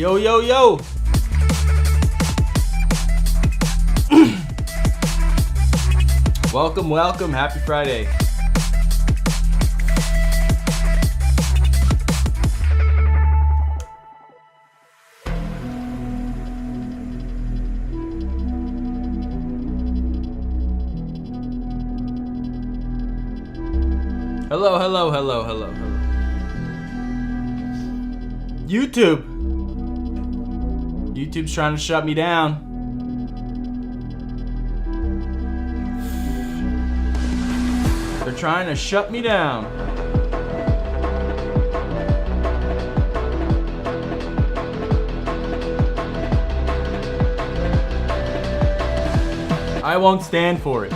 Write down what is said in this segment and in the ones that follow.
Yo, yo, yo. Welcome, welcome. Happy Friday. Hello, hello, hello, hello, hello. YouTube's trying to shut me down. They're trying to shut me down. I won't stand for it.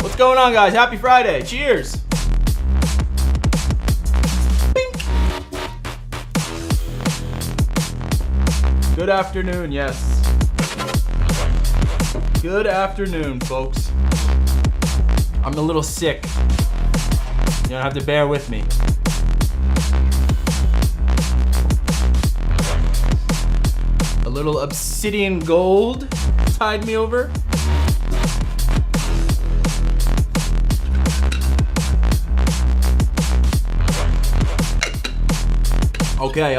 What's going on, guys? Happy Friday. Cheers. Bing. Good afternoon, yes. Good afternoon, folks. I'm a little sick. You don't have to bear with me. A little obsidian gold tied me over. Okay.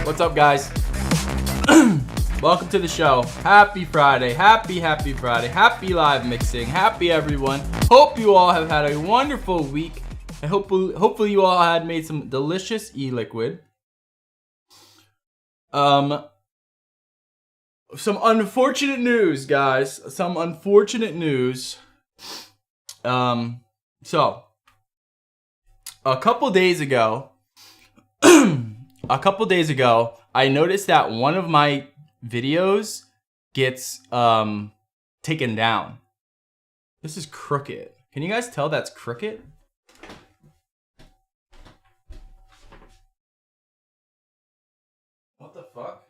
What's up, guys? Welcome to the show. Happy Friday. Happy Friday. Happy live mixing. Happy everyone. Hope you all have had a wonderful week. I hopefully you all had made some delicious e-liquid. Some unfortunate news, guys. Some unfortunate news. So a couple days ago, I noticed that one of my videos gets taken down. This is crooked. Can you guys tell that's crooked? What the fuck?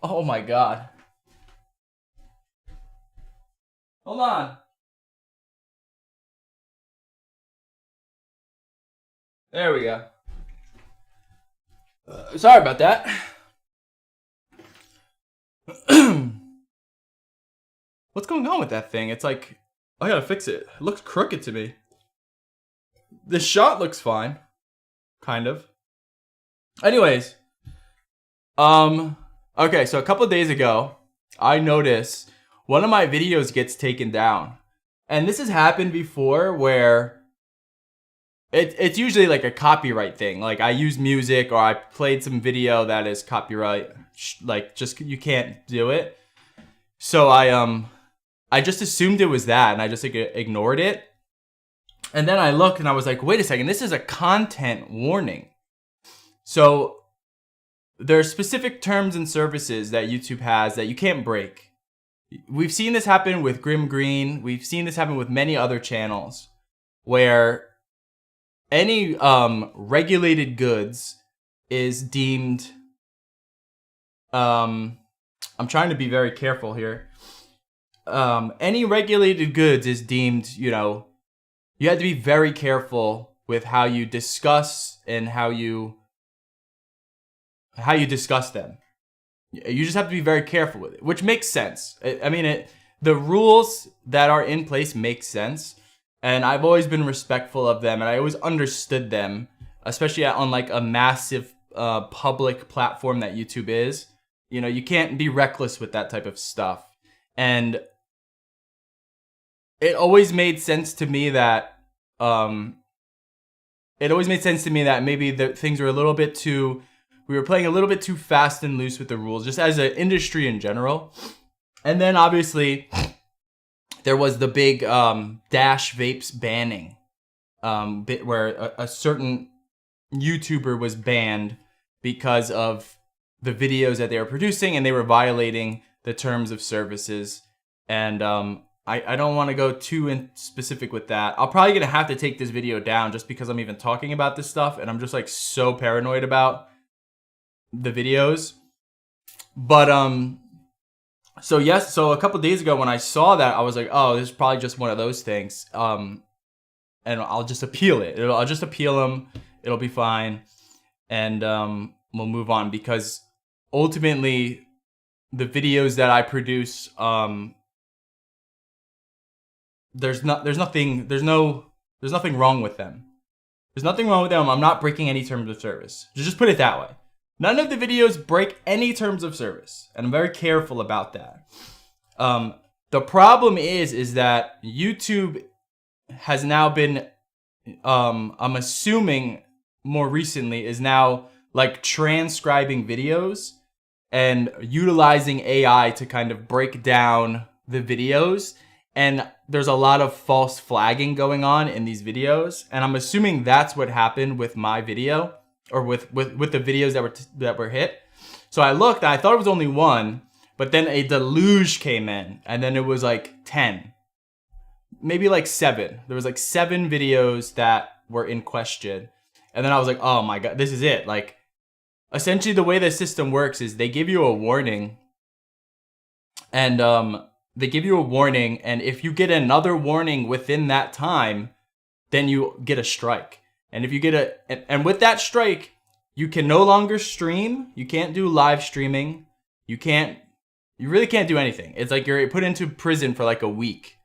Oh my god. Hold on. There we go. Sorry about that. What's going on with that thing? It's like, I gotta fix it. It looks crooked to me. The shot looks fine. Kind of. Anyways. Okay, so a couple of days ago, I noticed one of my videos gets taken down. And this has happened before where it's usually like a copyright thing. Like I use music or I played some video that is copyright, like just you can't do it. So I just assumed it was that and I just like ignored it. And then I looked and I was like, wait a second, this is a content warning. So there are specific terms and services that YouTube has that you can't break. We've seen this happen with Grim Green. We've seen this happen with many other channels where any regulated goods is deemed, I'm trying to be very careful here. Any regulated goods is deemed, you have to be very careful with how you discuss and how you discuss them. You just have to be very careful with it, which makes sense. The rules that are in place make sense, and I've always been respectful of them, and I always understood them, especially on like a massive public platform that YouTube is. You can't be reckless with that type of stuff, and it always made sense to me that maybe the things were a little bit too we were playing a little bit too fast and loose with the rules, just as an industry in general. And then obviously there was the big Dash Vapes banning bit where a certain YouTuber was banned because of the videos that they were producing, and they were violating the terms of services. And I don't want to go too in specific with that. I'm probably gonna have to take this video down just because I'm even talking about this stuff, and I'm just like so paranoid about the videos. But so a couple days ago when I saw that, I was like, oh, this is probably just one of those things. And I'll just appeal it. I'll just appeal them. It'll be fine, and we'll move on, because ultimately the videos that I produce, there's nothing wrong with them. There's nothing wrong with them. I'm not breaking any terms of service. Just put it that way. None of the videos break any terms of service, and I'm very careful about that. The problem is that YouTube has now been, I'm assuming more recently, is now like transcribing videos and utilizing AI to kind of break down the videos. And there's a lot of false flagging going on in these videos. And I'm assuming that's what happened with my video, or with the videos that were hit. So I looked, and I thought it was only one, but then a deluge came in, and then it was like 10, maybe like 7. There was like 7 videos that were in question. And then I was like, oh my God, this is it. Like, essentially the way the system works is they give you a warning, and and if you get another warning within that time, then you get a strike. And if you get and with that strike, you can no longer stream. You can't do live streaming. You really can't do anything. It's like you're put into prison for like a week.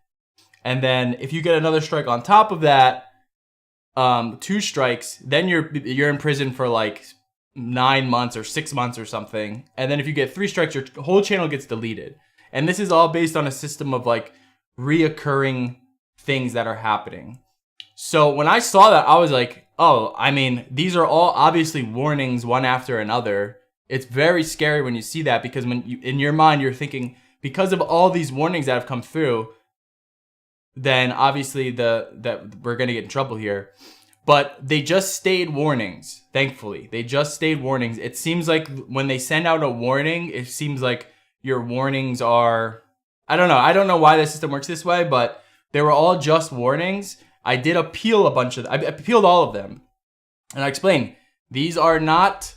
And then if you get another strike on top of that, 2 strikes, then you're in prison for like 9 months or 6 months or something. And then if you get 3 strikes, your whole channel gets deleted. And this is all based on a system of like reoccurring things that are happening. So when I saw that, I was like, oh, I mean, these are all obviously warnings one after another. It's very scary when you see that, because when in your mind, you're thinking, because of all these warnings that have come through, then obviously that we're going to get in trouble here. But they just stayed warnings, thankfully. They just stayed warnings. It seems like when they send out a warning, it seems like your warnings are, I don't know why the system works this way, but they were all just warnings. I did appeal I appealed all of them. And I explained, these are not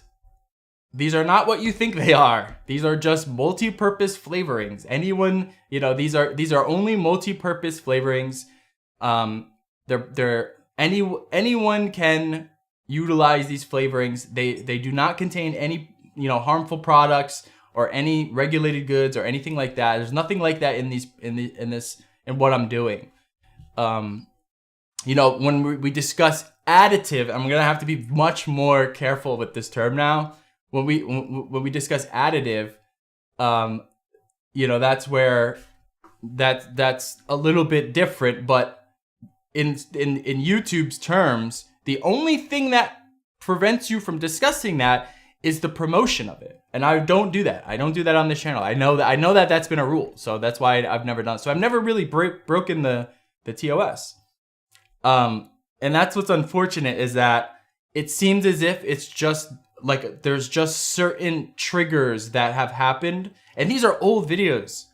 what you think they are. These are just multi-purpose flavorings. Anyone, these are only multi-purpose flavorings. Anyone can utilize these flavorings. They do not contain any, harmful products or any regulated goods or anything like that. There's nothing like that in what I'm doing. When we discuss additive, I'm gonna have to be much more careful with this term now. When we discuss additive, that's where that's a little bit different. But in YouTube's terms, the only thing that prevents you from discussing that is the promotion of it. And I don't do that. I don't do that on this channel. I know that that's been a rule. So that's why I've never done it. So I've never really broken the TOS. And that's what's unfortunate, is that it seems as if it's just like there's just certain triggers that have happened. And these are old videos.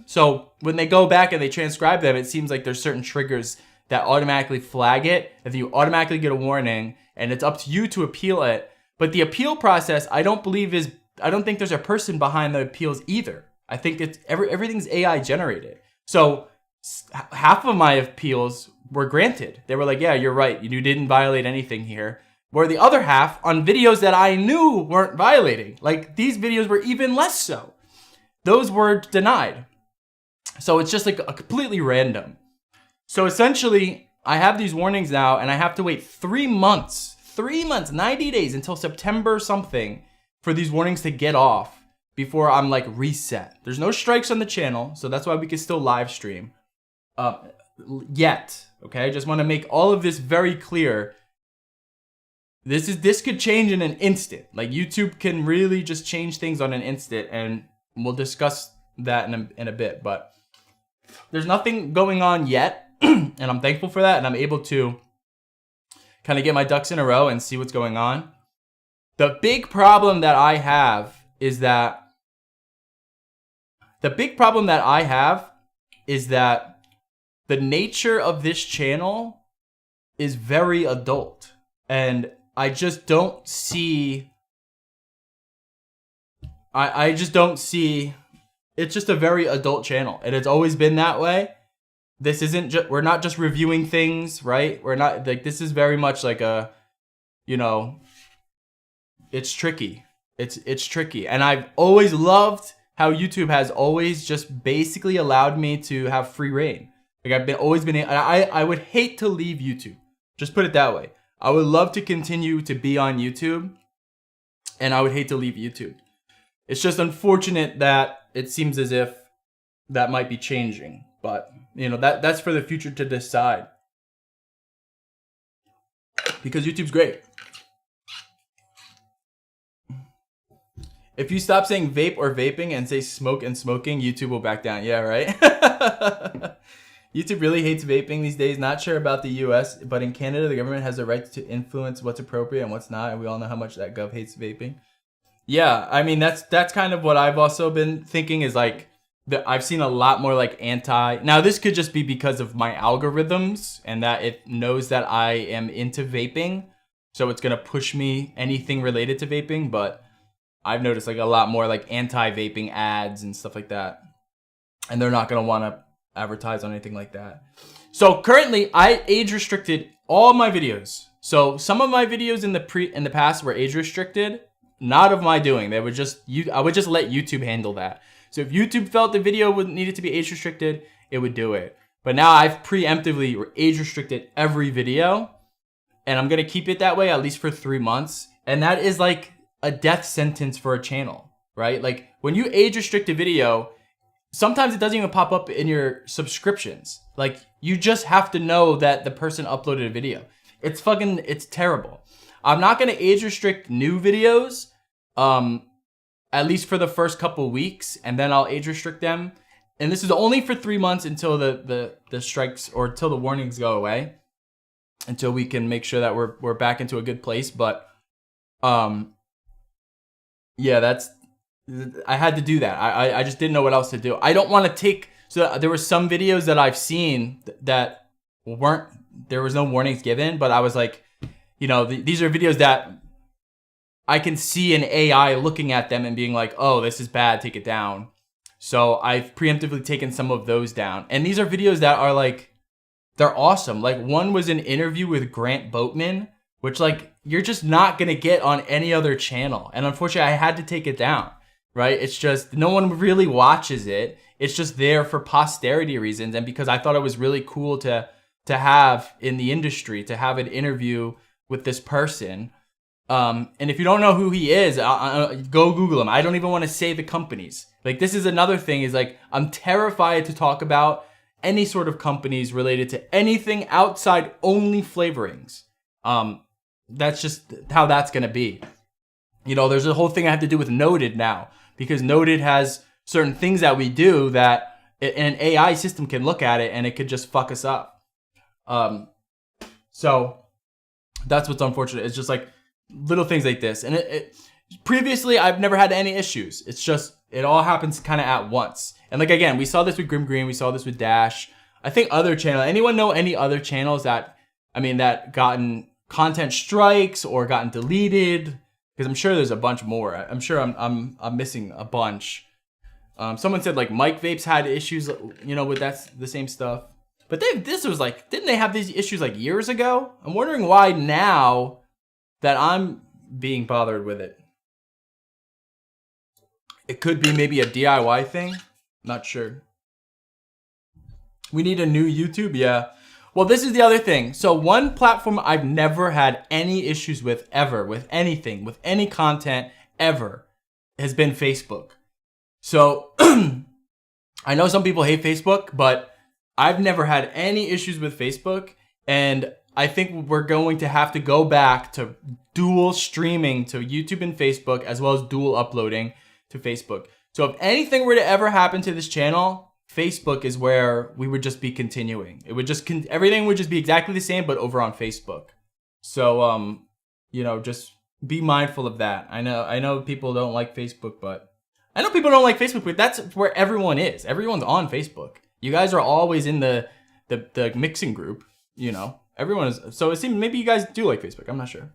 So when they go back and they transcribe them, it seems like there's certain triggers that automatically flag it, and then you automatically get a warning, and it's up to you to appeal it. But the appeal process, I don't think there's a person behind the appeals either. I think it's everything's AI generated. So half of my appeals were granted. They were like, yeah, you're right. You didn't violate anything here. Where the other half on videos that I knew weren't violating, like these videos were even less so, those were denied. So it's just like a completely random. So essentially, I have these warnings now, and I have to wait 3 months, 90 days until September something for these warnings to get off before I'm like reset. There's no strikes on the channel, so that's why we can still live stream. Yet, okay? I just want to make all of this very clear. this could change in an instant. Like YouTube can really just change things on an instant, and we'll discuss that in a bit. But there's nothing going on yet, and I'm thankful for that, and I'm able to kind of get my ducks in a row and see what's going on. The big problem that I have is that the nature of this channel is very adult, and I just don't see. I just don't see. It's just a very adult channel, and it's always been that way. This isn't just. We're not just reviewing things, right? We're not like this is very much like a, it's tricky. It's tricky, and I've always loved how YouTube has always just basically allowed me to have free reign. Like I would hate to leave YouTube. Just put it that way. I would love to continue to be on YouTube, and I would hate to leave YouTube. It's just unfortunate that it seems as if that might be changing, but that's for the future to decide. Because YouTube's great. If you stop saying vape or vaping and say smoke and smoking, YouTube will back down. Yeah, right? YouTube really hates vaping these days. Not sure about the US, but in Canada, the government has the right to influence what's appropriate and what's not. And we all know how much that gov hates vaping. Yeah, I mean, that's kind of what I've also been thinking is like, I've seen a lot more like now this could just be because of my algorithms and that it knows that I am into vaping. So it's going to push me anything related to vaping, but I've noticed like a lot more like anti-vaping ads and stuff like that. And they're not going to want to advertise on anything like that. So currently I age restricted all my videos. So some of my videos in the past were age restricted, not of my doing. I would just let YouTube handle that. So if YouTube felt the video needed to be age restricted, it would do it. But now I've preemptively age restricted every video, and I'm going to keep it that way at least for 3 months. And that is like a death sentence for a channel, right? Like when you age restrict a video, sometimes it doesn't even pop up in your subscriptions. Like you just have to know that the person uploaded a video. It's terrible. I'm not going to age restrict new videos, at least for the first couple weeks, and then I'll age restrict them. And this is only for 3 months until the strikes or until the warnings go away, until we can make sure that we're back into a good place. But yeah, I had to do that. I just didn't know what else to do. I don't want to take. So there were some videos that I've seen that there was no warnings given, but I was like, these are videos that I can see an AI looking at them and being like, oh, this is bad, take it down. So I've preemptively taken some of those down. And these are videos that are like, they're awesome. Like one was an interview with Grant Boatman, which like, you're just not going to get on any other channel. And unfortunately, I had to take it down, right? It's just, no one really watches it. It's just there for posterity reasons. And because I thought it was really cool to have in the industry, to have an interview with this person. And if you don't know who he is, go Google him. I don't even want to say the companies. Like this is another thing is like, I'm terrified to talk about any sort of companies related to anything outside only flavorings. That's just how that's going to be. There's a whole thing I have to do with Noted now, because Noted has certain things that we do that an AI system can look at it and it could just fuck us up. So that's what's unfortunate. It's just like little things like this. And previously I've never had any issues. It's just, it all happens kind of at once. And like, again, we saw this with Grim Green. We saw this with Dash. I think other channels, anyone know any other channels that gotten content strikes or gotten deleted? Because I'm sure there's a bunch more. I'm sure I'm missing a bunch. Someone said like Mike Vapes had issues, with the same stuff. But didn't they have these issues like years ago? I'm wondering why now that I'm being bothered with it. It could be maybe a DIY thing. Not sure. We need a new YouTube, yeah. Well, this is the other thing. So one platform I've never had any issues with ever, with anything, with any content ever, has been Facebook. So I know some people hate Facebook, but I've never had any issues with Facebook. And I think we're going to have to go back to dual streaming to YouTube and Facebook, as well as dual uploading to Facebook. So if anything were to ever happen to this channel, Facebook is where we would just be continuing. It would just everything would just be exactly the same, but over on Facebook. So you know, just be mindful of that. I know people don't like Facebook, but that's where everyone is. Everyone's on Facebook. You guys are always in the mixing group, you know. Everyone is. So it seems maybe you guys do like Facebook. I'm not sure.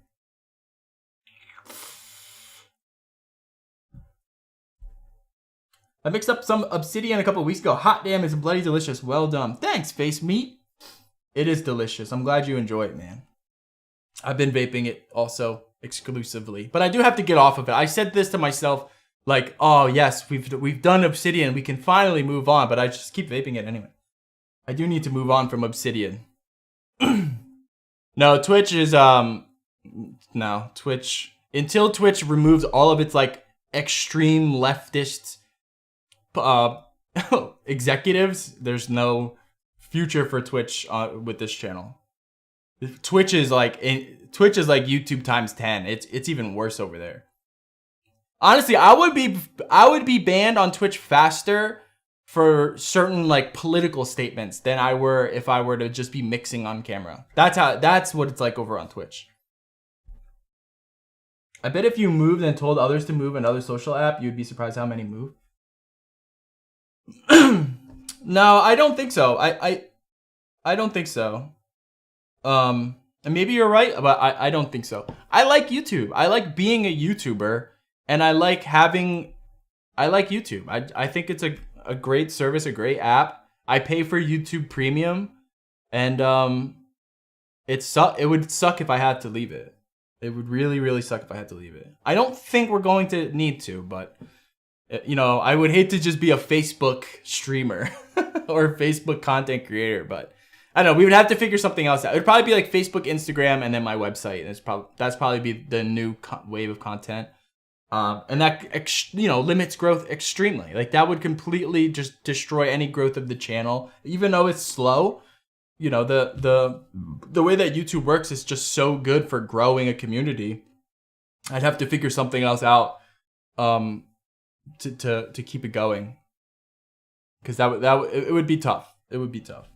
I mixed up some obsidian a couple of weeks ago. Hot damn, it's bloody delicious. Well done. Thanks, Face Meat. It is delicious. I'm glad you enjoy it, man. I've been vaping it also exclusively, but I do have to get off of it. I said this to myself, like, oh yes, we've done obsidian. We can finally move on, but I just keep vaping it anyway. I do need to move on from obsidian. No, Twitch is no, Twitch, until Twitch removes all of its like extreme leftist executives, there's no future for Twitch with this channel. Twitch is like YouTube times 10. It's even worse over there. Honestly, I would be banned on Twitch faster for certain like political statements than I were if I were to just be mixing on camera. That's what it's like over on Twitch. I bet if you moved and told others to move another social app, you'd be surprised how many move. No, I don't think so. I don't think so. And maybe you're right, but I don't think so. I like YouTube. I like being a YouTuber, and I like YouTube. I think it's a great service, a great app. I pay for YouTube Premium, and it would suck if I had to leave it. It would really, really suck if I had to leave it. I don't think we're going to need to, but you know, I would hate to just be a Facebook streamer or a Facebook content creator, but I don't know, we would have to figure something else out. It would probably be like Facebook, Instagram, and then my website. That's probably be the new wave of content. And that, you know, limits growth extremely. Like that would completely just destroy any growth of the channel, even though it's slow. You know, the way that YouTube works is just so good for growing a community. I'd have to figure something else out to keep it going, because it would be tough. It would be tough.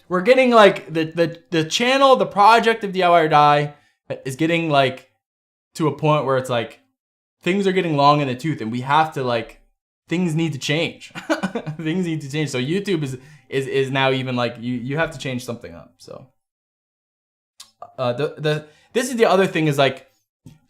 We're getting like the channel, the project of DIYorDIE is getting like to a point where it's like things are getting long in the tooth, and we have to like, things need to change. Things need to change. So YouTube is now even like you have to change something up. So this is the other thing is like,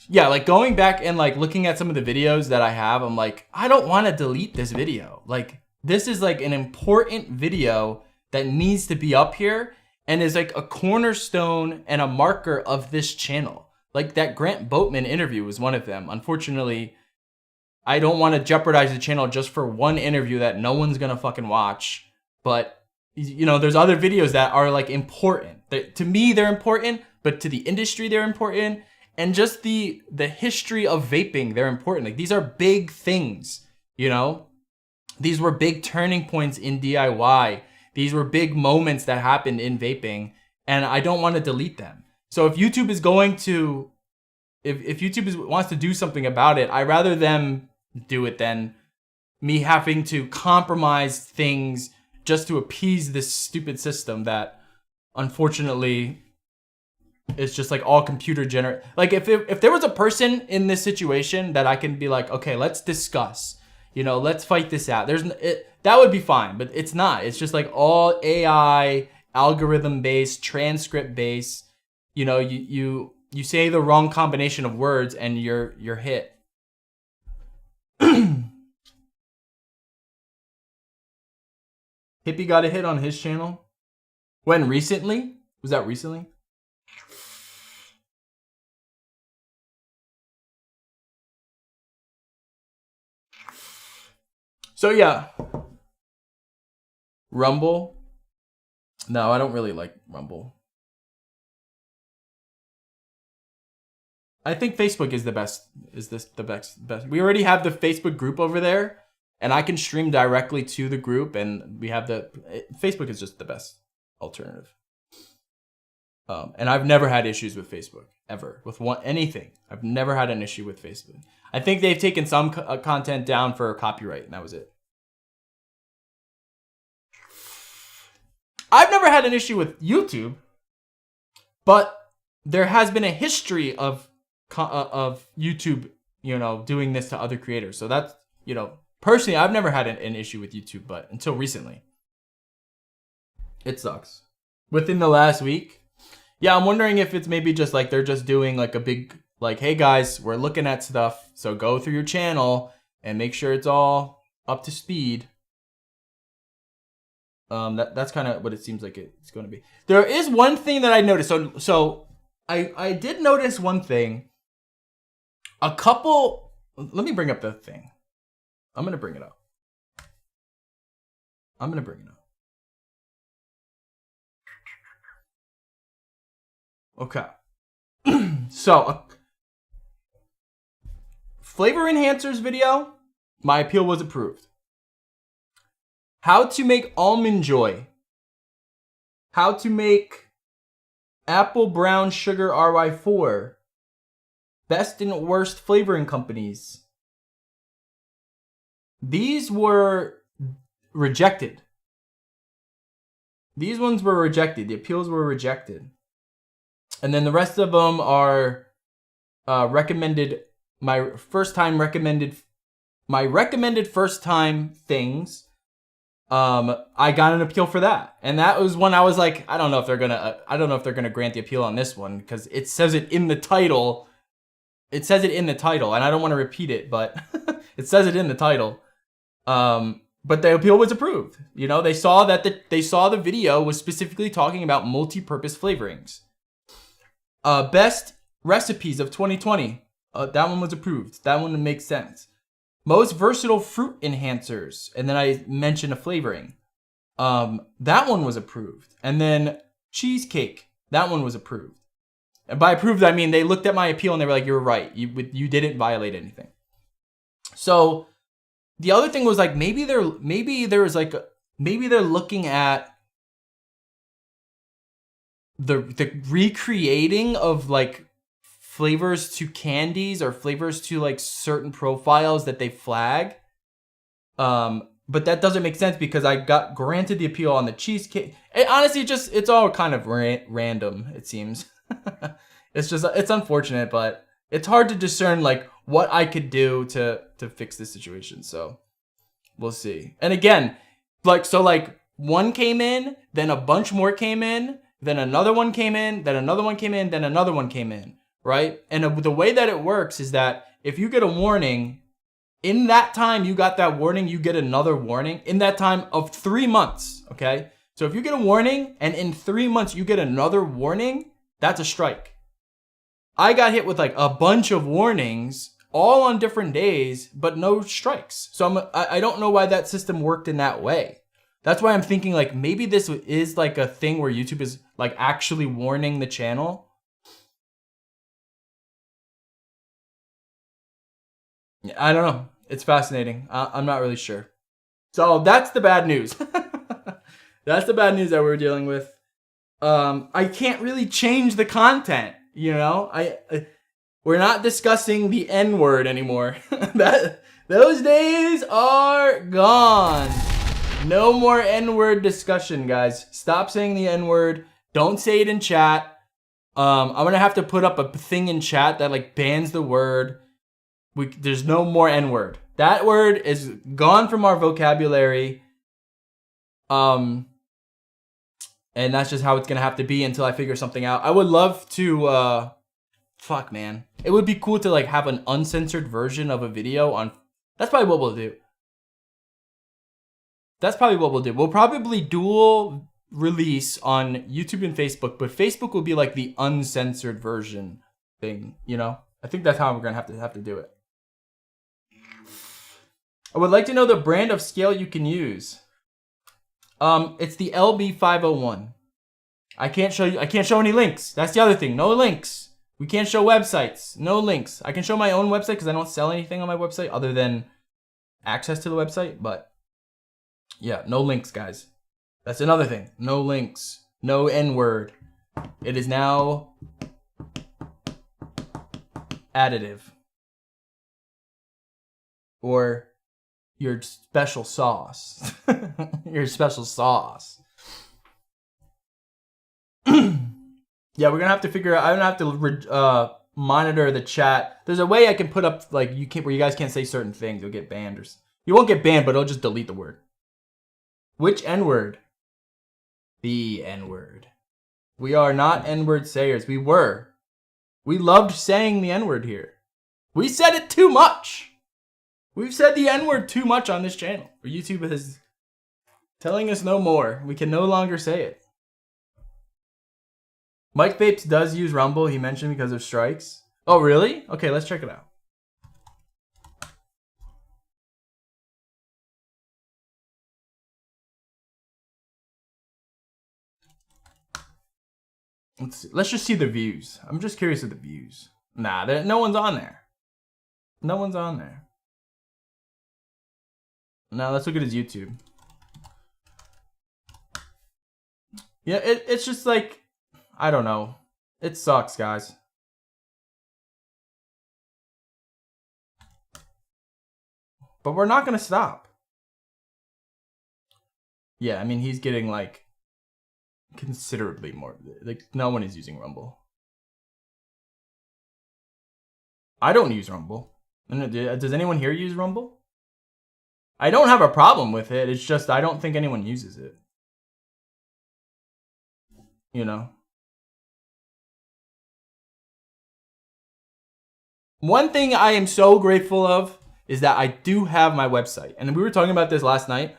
yeah, like going back and like looking at some of the videos that I have, I'm like, I don't want to delete this video. Like this is like an important video that needs to be up here and is like a cornerstone and a marker of this channel. Like that Grant Boatman interview was one of them. Unfortunately, I don't want to jeopardize the channel just for one interview that no one's gonna fucking watch. But you know, there's other videos that are like important. To me, they're important, but to the industry, they're important. And just the history of vaping, they're important. Like these are big things, you know? These were big turning points in DIY. These were big moments that happened in vaping, and I don't want to delete them. So if YouTube is going to, if YouTube wants to do something about it, I'd rather them do it than me having to compromise things just to appease this stupid system that, unfortunately, is just like all computer generated. Like if there was a person in this situation that I can be like, okay, let's discuss. You know, let's fight this out. That would be fine, but it's not. It's just like all AI, algorithm based, transcript based. You know, you say the wrong combination of words and you're hit. Hippie got a hit on his channel. When recently? Was that recently? So yeah, Rumble. No, I don't really like Rumble. I think Facebook is the best. Is this the best? We already have the Facebook group over there, and I can stream directly to the group, and we have Facebook is just the best alternative. And I've never had issues with Facebook ever with anything. I've never had an issue with Facebook. I think they've taken some content down for copyright, and that was it. I've never had an issue with YouTube, but there has been a history of YouTube, doing this to other creators. So that's, personally, I've never had an issue with YouTube, but until recently, it sucks. Within the last week, yeah, I'm wondering if it's maybe just like they're just doing like a big, like, hey guys, we're looking at stuff, so go through your channel and make sure it's all up to speed. That's kind of what it seems like it's going to be. There is one thing that I noticed. So I did notice one thing. Let me bring up the thing. I'm going to bring it up. Okay. So, flavor enhancers video, my appeal was approved. How to make almond joy. How to make apple brown sugar RY4. Best and worst flavoring companies. These were rejected. These ones were rejected. The appeals were rejected. And then the rest of them are recommended. My recommended first time things. I got an appeal for that, and that was one I was like, I don't know if they're gonna grant the appeal on this one because it says it in the title. It says it in the title, and I don't want to repeat it, but it says it in the title. But the appeal was approved. They saw that the video was specifically talking about multi-purpose flavorings. Best recipes of 2020. That one was approved. That one makes sense. Most versatile fruit enhancers. And then I mentioned a flavoring. That one was approved. And then cheesecake. That one was approved. And by approved, I mean they looked at my appeal and they were like, you're right. You didn't violate anything. So the other thing was like, maybe they're looking at the recreating of like flavors to candies or flavors to like certain profiles that they flag. But that doesn't make sense because I got granted the appeal on the cheesecake. Honestly, it's all kind of random, it seems. It's unfortunate, but it's hard to discern like what I could do to fix this situation. So we'll see. And again, like one came in, then a bunch more came in, then another one came in, then another one came in, then another one came in, right? And the way that it works is that if you get a warning, in that time you got that warning, you get another warning in that time of 3 months, okay? So if you get a warning and in 3 months you get another warning, that's a strike. I got hit with like a bunch of warnings all on different days, but no strikes. So I don't know why that system worked in that way. That's why I'm thinking like maybe this is like a thing where YouTube is like actually warning the channel. I don't know. It's fascinating. I'm not really sure. So that's the bad news. That's the bad news that we're dealing with. I can't really change the content, we're not discussing the N-word anymore. Those days are gone. No more N-word discussion, guys. Stop saying the N-word. Don't say it in chat. I'm gonna have to put up a thing in chat that like bans the word. There's no more N-word. That word is gone from our vocabulary. And that's just how it's gonna have to be until I figure something out. I would love to fuck, man. It would be cool to like have an uncensored version of a video on. That's probably what we'll do. We'll probably dual release on YouTube and Facebook, but Facebook will be like the uncensored version thing, I think that's how we're gonna have to do it. I would like to know the brand of scale you can use. It's the LB501. I can't show any links. That's the other thing. No links. We can't show websites. No links. I can show my own website because I don't sell anything on my website other than access to the website. But yeah, no links, guys. That's another thing. No links. No N-word. It is now additive. Or your special sauce. Your special sauce. Yeah, we're gonna have to figure out. I'm gonna have to monitor the chat. There's a way I can put up like you can't where you guys can't say certain things. You'll get banned, or you won't get banned, but it'll just delete the word. Which N-word? The N-word. We are not N-word sayers. We were. We loved saying the N-word here. We said it too much. We've said the N-word too much on this channel. YouTube is telling us no more. We can no longer say it. Mike Vapes does use Rumble, he mentioned, because of strikes. Oh, really? Okay, let's check it out. Let's just see the views. I'm just curious of the views. Nah, no one's on there. No one's on there. Now let's look at his YouTube. Yeah, it's just like, I don't know. It sucks, guys. But we're not gonna stop. Yeah, I mean, he's getting like considerably more. Like, no one is using Rumble. I don't use Rumble. Does anyone here use Rumble? I don't have a problem with it. It's just I don't think anyone uses it. You know? One thing I am so grateful of is that I do have my website. And we were talking about this last night.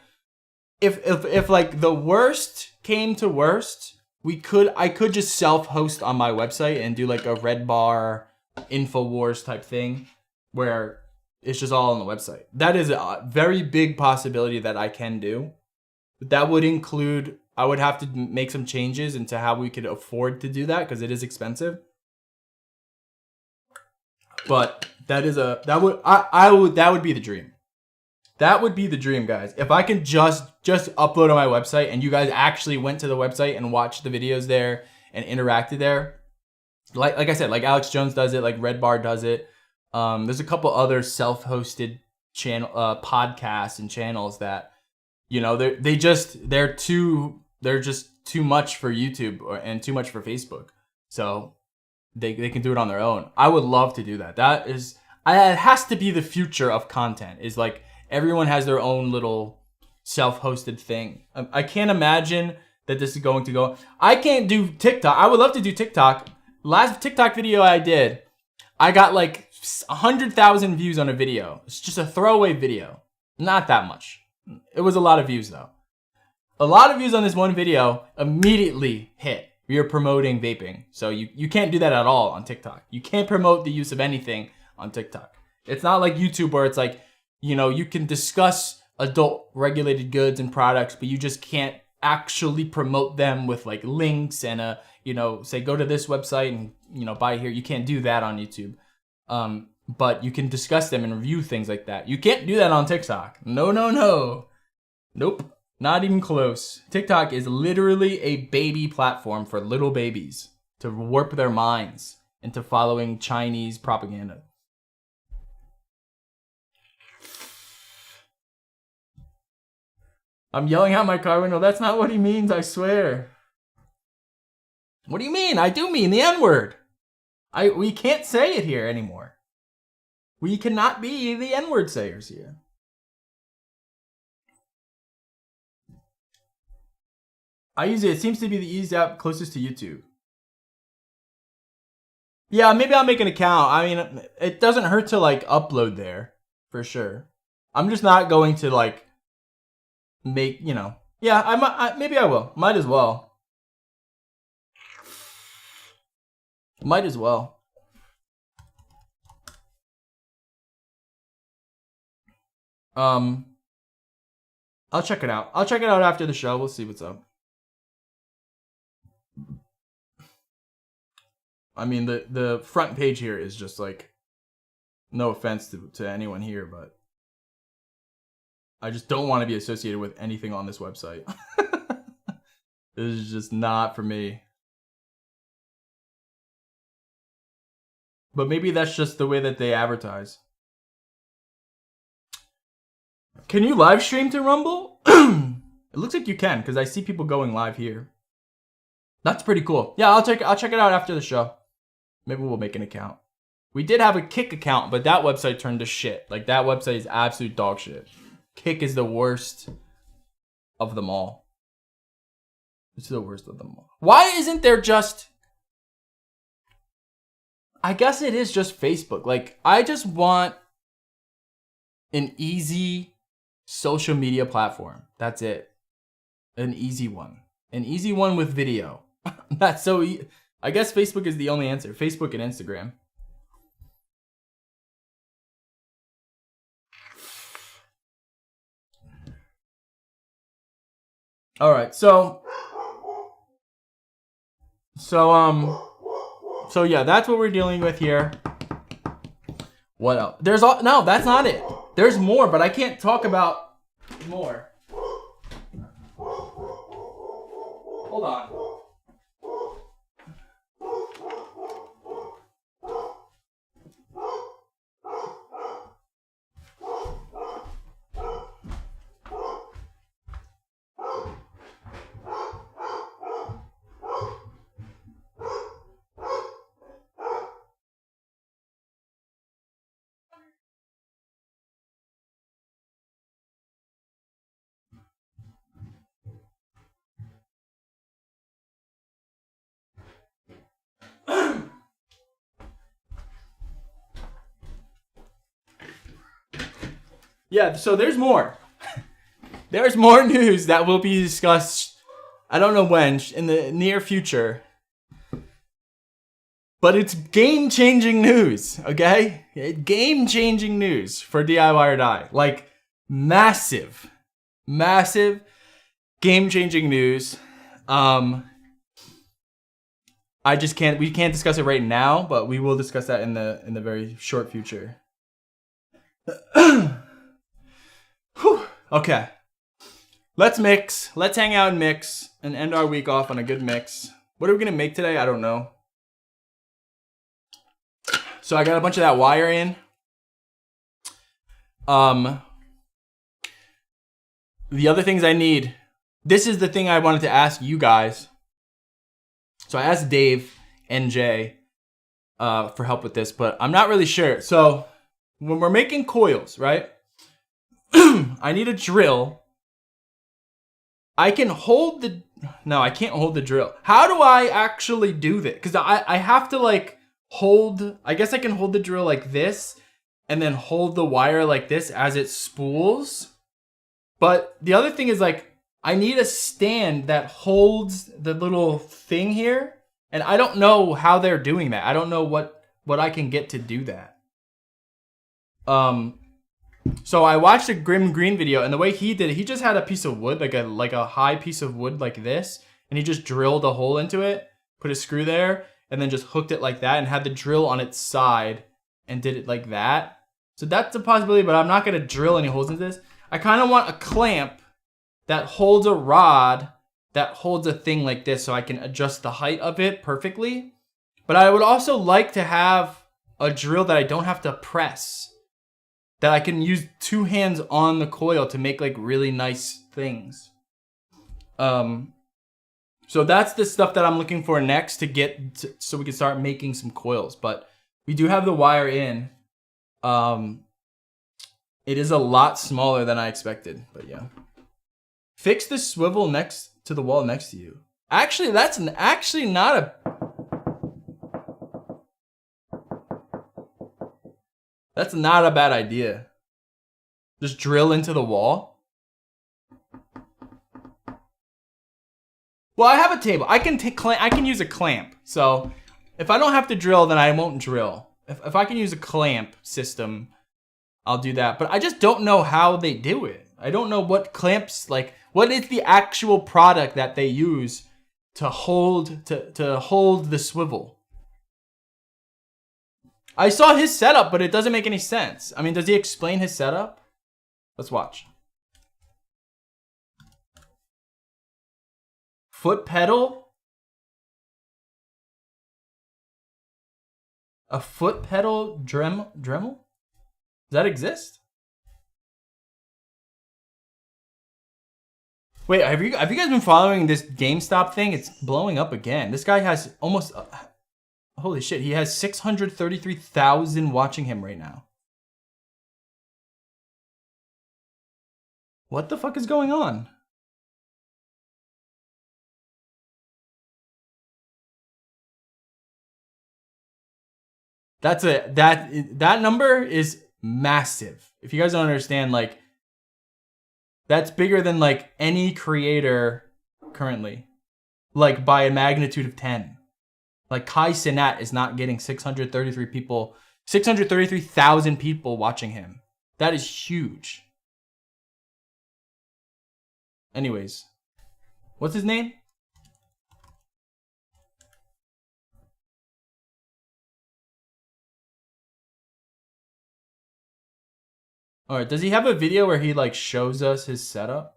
If like the worst came to worst, I could just self-host on my website and do like a Red Bar InfoWars type thing where it's just all on the website. That is a very big possibility that I can do. That would include, I would have to make some changes into how we could afford to do that because it is expensive. But that would be the dream. That would be the dream, guys. If I can just upload on my website and you guys actually went to the website and watched the videos there and interacted there. Like I said, like Alex Jones does it, like Red Bar does it. There's a couple other self-hosted channel podcasts and channels that, you know, they're just too much for YouTube and too much for Facebook. So they can do it on their own. I would love to do that. It has to be the future of content, is like everyone has their own little self-hosted thing. I can't imagine that this is going to go. I can't do TikTok. I would love to do TikTok. Last TikTok video I did, I got like 100,000 views on a video. It's just a throwaway video. Not that much. It was a lot of views though. A lot of views on this one video immediately hit. We are promoting vaping. So you can't do that at all on TikTok. You can't promote the use of anything on TikTok. It's not like YouTube where it's like, you know, you can discuss adult regulated goods and products, but you just can't actually promote them with like links and you know, say go to this website and, you know, buy here. You can't do that on YouTube. But you can discuss them and review things like that. You can't do that on TikTok. No. Nope. Not even close. TikTok is literally a baby platform for little babies to warp their minds into following Chinese propaganda. I'm yelling out my car window. That's not what he means, I swear. What do you mean? I do mean the N-word. We can't say it here anymore. We cannot be the N-word sayers here. I use it. It seems to be the easy app closest to YouTube. Yeah, maybe I'll make an account. I mean, it doesn't hurt to like upload there for sure. I'm just not going to like make, you know. Yeah, maybe I will. Might as well. Might as well. I'll check it out. I'll check it out after the show. We'll see what's up. I mean, the front page here is just like, no offense to anyone here, but I just don't want to be associated with anything on this website. This is just not for me. But maybe that's just the way that they advertise. Can you live stream to Rumble? It looks like you can, because I see people going live here. That's pretty cool. Yeah, I'll check it out after the show. Maybe we'll make an account. We did have a Kick account, but that website turned to shit. Like, that website is absolute dog shit. Kick is the worst of them all. It's the worst of them all. Why isn't there just... I guess it is just Facebook. Like, I just want an easy social media platform. That's it. An easy one. An easy one with video. That's so easy. I guess Facebook is the only answer. Facebook and Instagram. All right, so yeah, that's what we're dealing with here. What else? No, that's not it. There's more, but I can't talk about more. Hold on. Yeah, so there's more. There's more news that will be discussed, I don't know when, in the near future. But it's game-changing news, okay? Game-changing news for DIYorDIE. Like, massive, massive game-changing news. We can't discuss it right now, but we will discuss that in the very short future. Whew. Okay. Let's mix. Let's hang out and mix and end our week off on a good mix. What are we gonna make today? I don't know. So I got a bunch of that wire in. The other things I need. This is the thing I wanted to ask you guys. So I asked Dave and Jay for help with this, but I'm not really sure. So when we're making coils, right? I need a drill. I can hold the... No, I can't hold the drill. How do I actually do that? Because I have to like hold... I guess I can hold the drill like this and then hold the wire like this as it spools. But the other thing is like, I need a stand that holds the little thing here. And I don't know how they're doing that. I don't know what I can get to do that. So I watched a Grim Green video, and the way he did it, he just had a piece of wood, like a high piece of wood like this, and he just drilled a hole into it, put a screw there, and then just hooked it like that, and had the drill on its side, and did it like that. So that's a possibility, but I'm not gonna drill any holes into this. I kind of want a clamp that holds a rod that holds a thing like this, so I can adjust the height of it perfectly. But I would also like to have a drill that I don't have to press, that I can use two hands on the coil to make like really nice things. So that's the stuff that I'm looking for next to get to, so we can start making some coils. But we do have the wire in. It is a lot smaller than I expected, but yeah. Fix the swivel next to the wall next to you. Actually, that's not a... That's not a bad idea. Just drill into the wall. Well, I have a table. I can use a clamp. So if I don't have to drill, then I won't drill. If I can use a clamp system, I'll do that. But I just don't know how they do it. I don't know what clamps, like, what is the actual product that they use to hold the swivel. I saw his setup, but it doesn't make any sense. I mean, does he explain his setup? Let's watch. Foot pedal? A foot pedal Dremel? Does that exist? Wait, have you guys been following this GameStop thing? It's blowing up again. This guy has almost, holy shit, he has 633,000 watching him right now. What the fuck is going on? That's it. That number is massive. If you guys don't understand, like, that's bigger than like any creator currently, like by a magnitude of 10. Like Kai Cenat is not getting 633,000 people watching him. That is huge. Anyways, what's his name? All right, does he have a video where he like shows us his setup?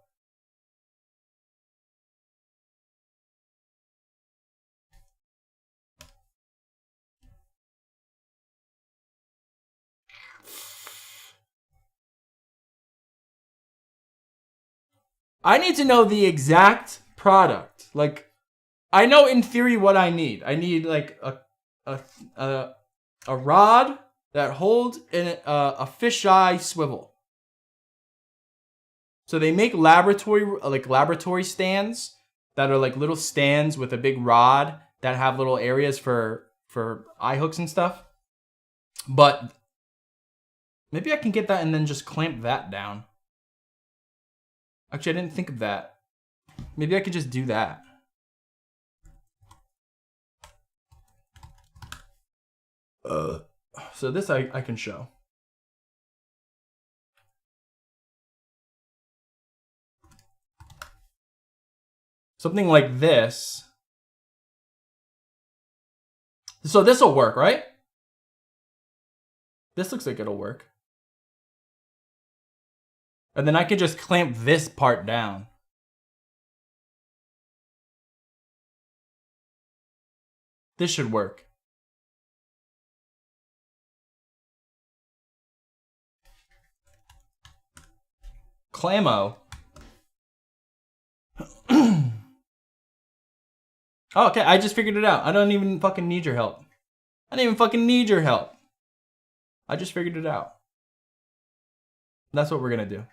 I need to know the exact product. Like, I know in theory what I need. I need like a rod that holds a fisheye swivel. So they make laboratory stands that are like little stands with a big rod that have little areas for eye hooks and stuff. But maybe I can get that and then just clamp that down. Actually, I didn't think of that. Maybe I could just do that. So this I can show. Something like this. So this will work, right? This looks like it'll work. And then I can just clamp this part down. This should work. Clammo. Oh, okay, I just figured it out. I don't even fucking need your help. I don't even fucking need your help. I just figured it out. That's what we're gonna do.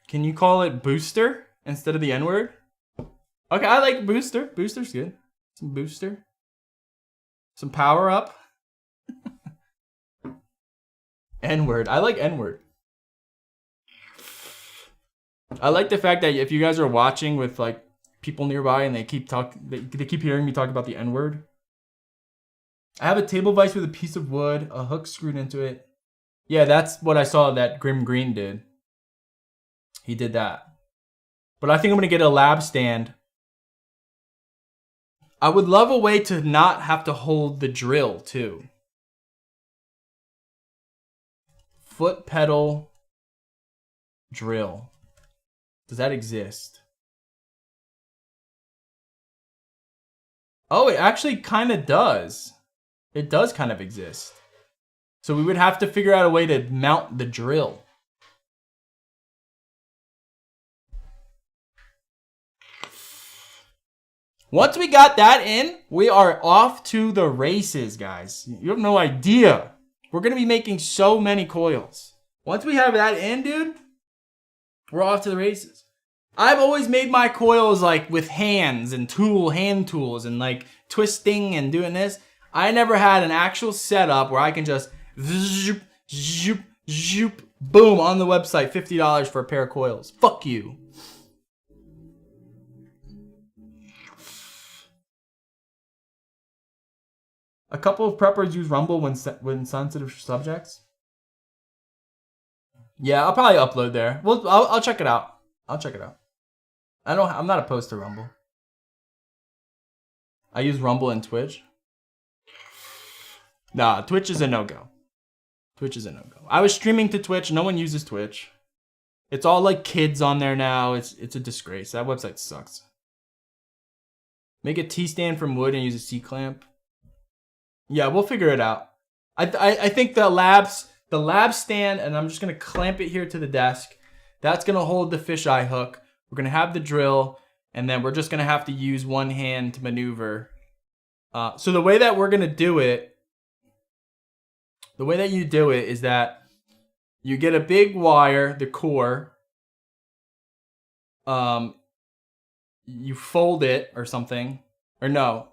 Can you call it booster instead of the N-word? Okay, I like booster. Booster's good. Some booster. Some power up. N-word. I like N-word. I like the fact that if you guys are watching with like people nearby and they keep hearing me talk about the N-word. I have a table vise with a piece of wood, a hook screwed into it. Yeah, that's what I saw that Grim Green did. He did that. But I think I'm going to get a lab stand. I would love a way to not have to hold the drill too. Foot pedal drill. Does that exist? Oh, it actually kind of does. It does kind of exist. So we would have to figure out a way to mount the drill. Once we got that in, we are off to the races, guys. You have no idea. We're going to be making so many coils. Once we have that in, dude, we're off to the races. I've always made my coils like with hands and hand tools and like twisting and doing this. I never had an actual setup where I can just zoop, zoop, zoop, boom, on the website, $50 for a pair of coils. Fuck you. A couple of preppers use Rumble when sensitive subjects. Yeah, I'll probably upload there. Well, I'll check it out. I'll check it out. I'm not opposed to Rumble. I use Rumble and Twitch. Nah, Twitch is a no-go. Twitch is a no-go. I was streaming to Twitch. No one uses Twitch. It's all like kids on there now. It's a disgrace. That website sucks. Make a T-stand from wood and use a C-clamp. Yeah, we'll figure it out. I think the lab stand, and I'm just gonna clamp it here to the desk. That's gonna hold the fisheye hook. We're gonna have the drill, and then we're just gonna have to use one hand to maneuver. So the way that we're gonna do it, the way that you do it is that you get a big wire, the core. You fold it or something, or no,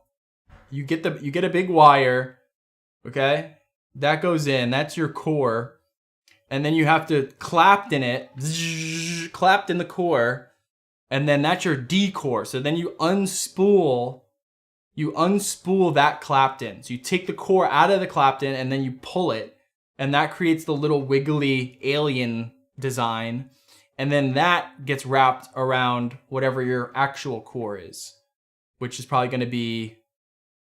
you get a big wire, okay? That goes in. That's your core, and then you have to clapped in it, clapped in the core, and then that's your D core. So then you unspool that clapped in. So you take the core out of the clapped in, and then you pull it, and that creates the little wiggly alien design. And then that gets wrapped around whatever your actual core is, which is probably going to be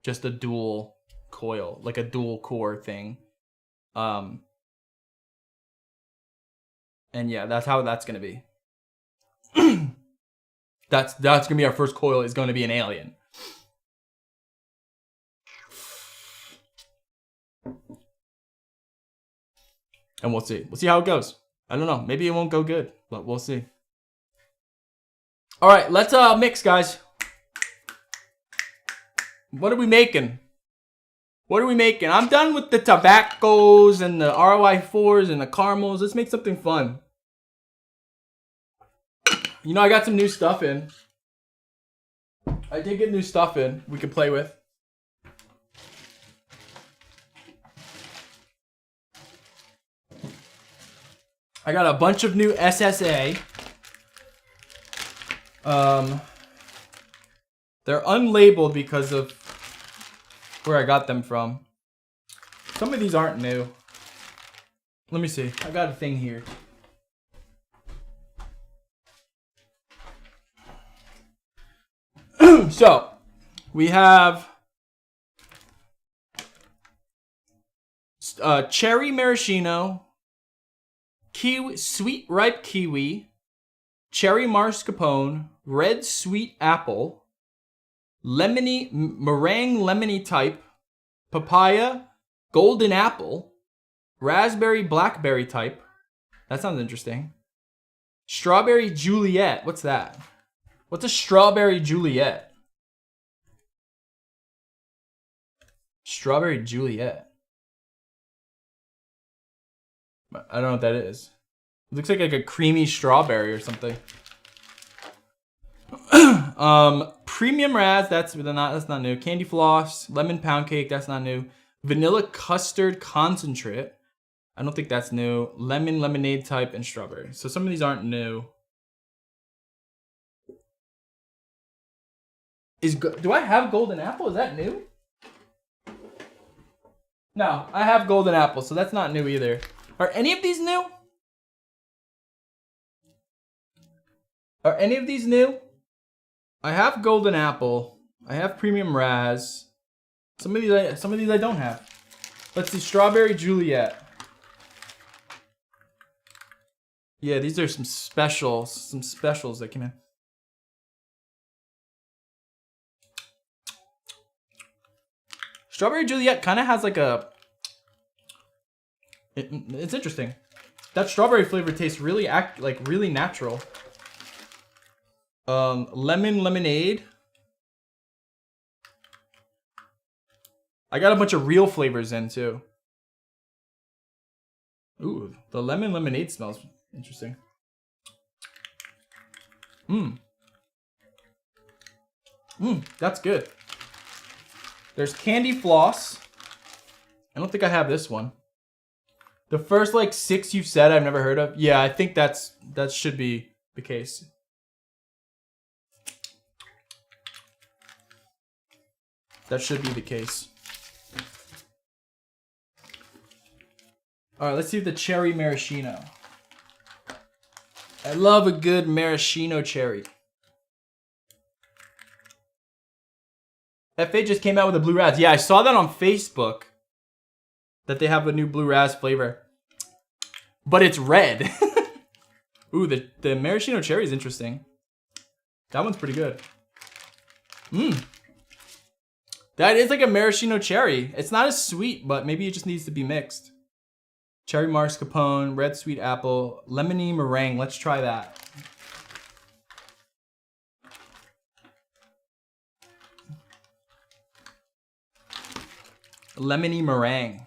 just a dual coil, like a dual core thing. And yeah, that's how that's going to be. That's going to be our first coil, is going to be an alien. And we'll see. We'll see how it goes. I don't know. Maybe it won't go good, but we'll see. All right, let's mix, guys. What are we making? What are we making? I'm done with the tobaccos and the ROI4s and the caramels. Let's make something fun. You know, I got some new stuff in. I did get new stuff in we can play with. I got a bunch of new SSA. They're unlabeled because of where I got them from. Some of these aren't new. Let me see. I got a thing here. So, we have cherry maraschino, kiwi, sweet ripe kiwi, cherry mascarpone, red sweet apple, lemony meringue lemony type, papaya, golden apple, raspberry blackberry type. That sounds interesting. Strawberry Juliet. What's that? What's a strawberry Juliet? Strawberry Juliet. I don't know what that is. It looks like a creamy strawberry or something. Premium Raz, that's not new. Candy floss, lemon pound cake, that's not new. Vanilla custard concentrate, I don't think that's new. Lemon lemonade type and strawberry. So some of these aren't new. Do I have golden apple? Is that new? No, I have golden apple, so that's not new either. Are any of these new? Are any of these new? I have golden apple. I have premium Raz. Some of these I don't have. Let's see, strawberry Juliet. Yeah, these are some specials that came in. Strawberry Juliet kind of has like a... It's interesting. That strawberry flavor tastes really really natural. Lemon lemonade. I got a bunch of real flavors in too. Ooh, the lemon lemonade smells interesting. That's good. There's candy floss. I don't think I have this one. The first like 6 you've said I've never heard of. Yeah, I think that should be the case. That should be the case. All right, let's see the cherry maraschino. I love a good maraschino cherry. FA just came out with a blue Raz. Yeah, I saw that on Facebook. That they have a new blue Raz flavor. But it's red. Ooh, the maraschino cherry is interesting. That one's pretty good. That is like a maraschino cherry. It's not as sweet, but maybe it just needs to be mixed. Cherry mascarpone, red sweet apple, lemony meringue. Let's try that. Lemony meringue.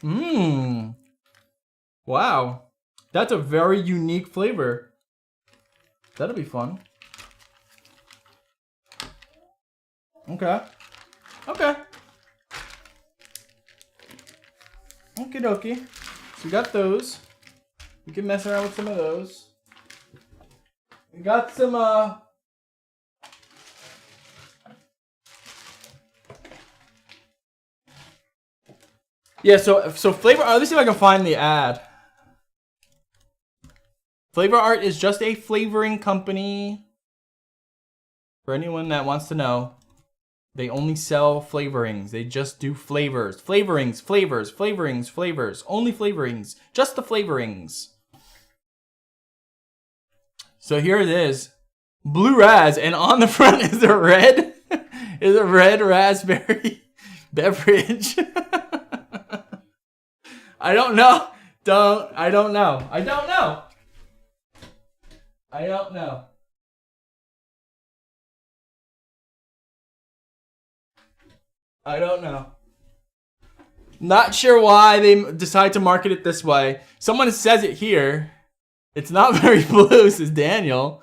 Mmm. Wow. That's a very unique flavor. That'll be fun. Okay. Okay. Okie dokie. So we got those. We can mess around with some of those. We got some yeah, so Flavor Art, let's see if I can find the ad. Flavor Art is just a flavoring company. For anyone that wants to know, they only sell flavorings. They just do flavors. Flavorings, flavors, flavorings, flavors. Only flavorings. Just the flavorings. So here it is. Blue Raz, and on the front is a red raspberry beverage. I don't know. I don't know. I don't know. I don't know. I don't know. Not sure why they decide to market it this way. Someone says it here. It's not very blue, says Daniel.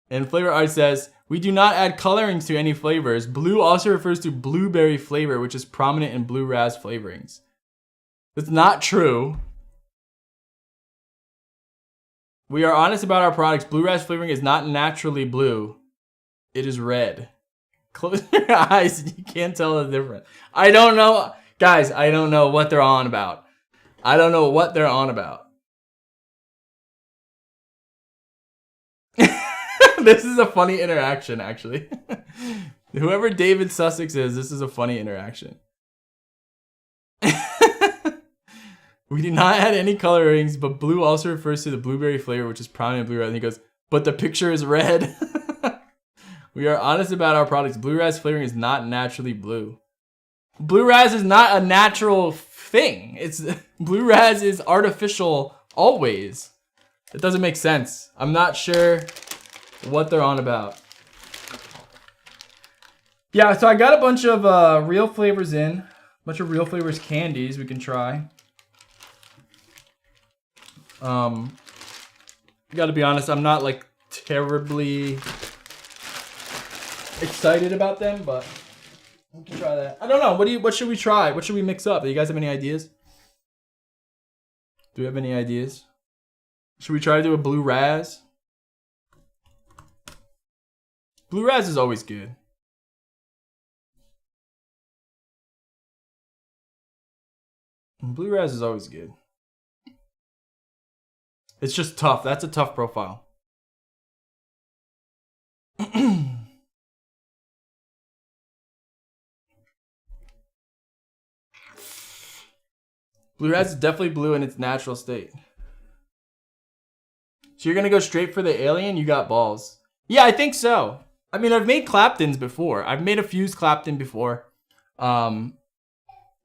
And Flavor Art says, we do not add colorings to any flavors. Blue also refers to blueberry flavor, which is prominent in Blue Raz flavorings. That's not true. We are honest about our products. Blue Raz flavoring is not naturally blue. It is red. Close your eyes. You can't tell the difference. I don't know. Guys, I don't know what they're on about. I don't know what they're on about. This is a funny interaction, actually. Whoever David Sussex is, this is a funny interaction. We do not add any colorings, but blue also refers to the blueberry flavor, which is prominent in Blue Raz. And he goes, but the picture is red. We are honest about our products. Blue Raz flavoring is not naturally blue. Blue Raz is not a natural thing. Blue Raz is artificial always. It doesn't make sense. I'm not sure what they're on about. Yeah, so I got a bunch of real flavors in. A bunch of real flavors candies we can try. Gotta be honest, I'm not like terribly excited about them, but we can try that. I don't know. What should we try? What should we mix up? Do you guys have any ideas? Do we have any ideas? Should we try to do a Blue Raz? Blue Raz is always good. Blue Raz is always good. It's just tough. That's a tough profile. Blue Raz is definitely blue in its natural state. So you're going to go straight for the alien? You got balls. Yeah, I think so. I mean, I've made Claptons before. I've made a fused Clapton before. Yeah,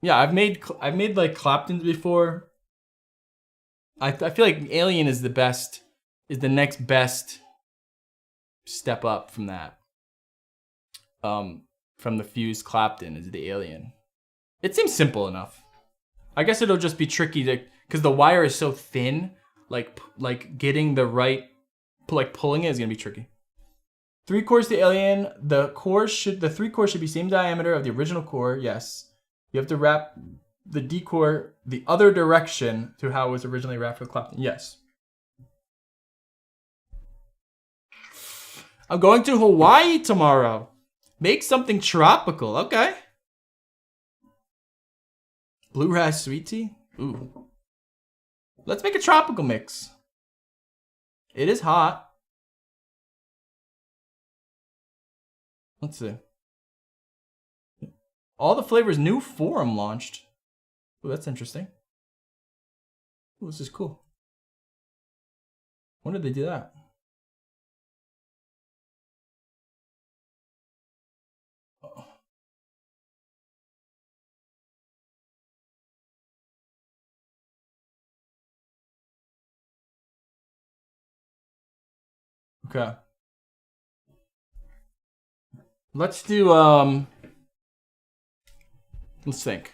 I've made like Claptons before. I feel like alien is the next best step up from that. From the fused Clapton is the alien. It seems simple enough. I guess it'll just be tricky because the wire is so thin. Like getting the right, like pulling it is gonna be tricky. 3 cores to alien. The 3 cores should be same diameter of the original core. Yes. You have to wrap the D core the other direction to how it was originally wrapped for Clapton. Yes. I'm going to Hawaii tomorrow. Make something tropical. Okay. Blue Raz sweet tea? Ooh. Let's make a tropical mix. It is hot. Let's see. All the flavors new forum launched. Ooh, that's interesting. Ooh, this is cool. When did they do that? Okay. Let's do let's think.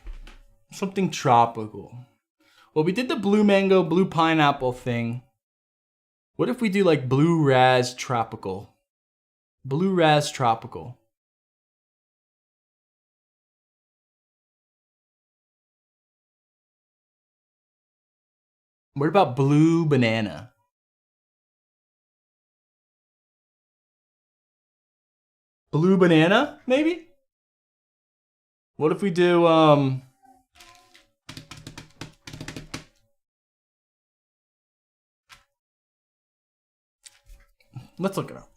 Something tropical. Well, we did the blue mango, blue pineapple thing. What if we do like blue raz tropical? Blue raz tropical. What about blue banana? Blue banana, maybe? What if we do let's look it up.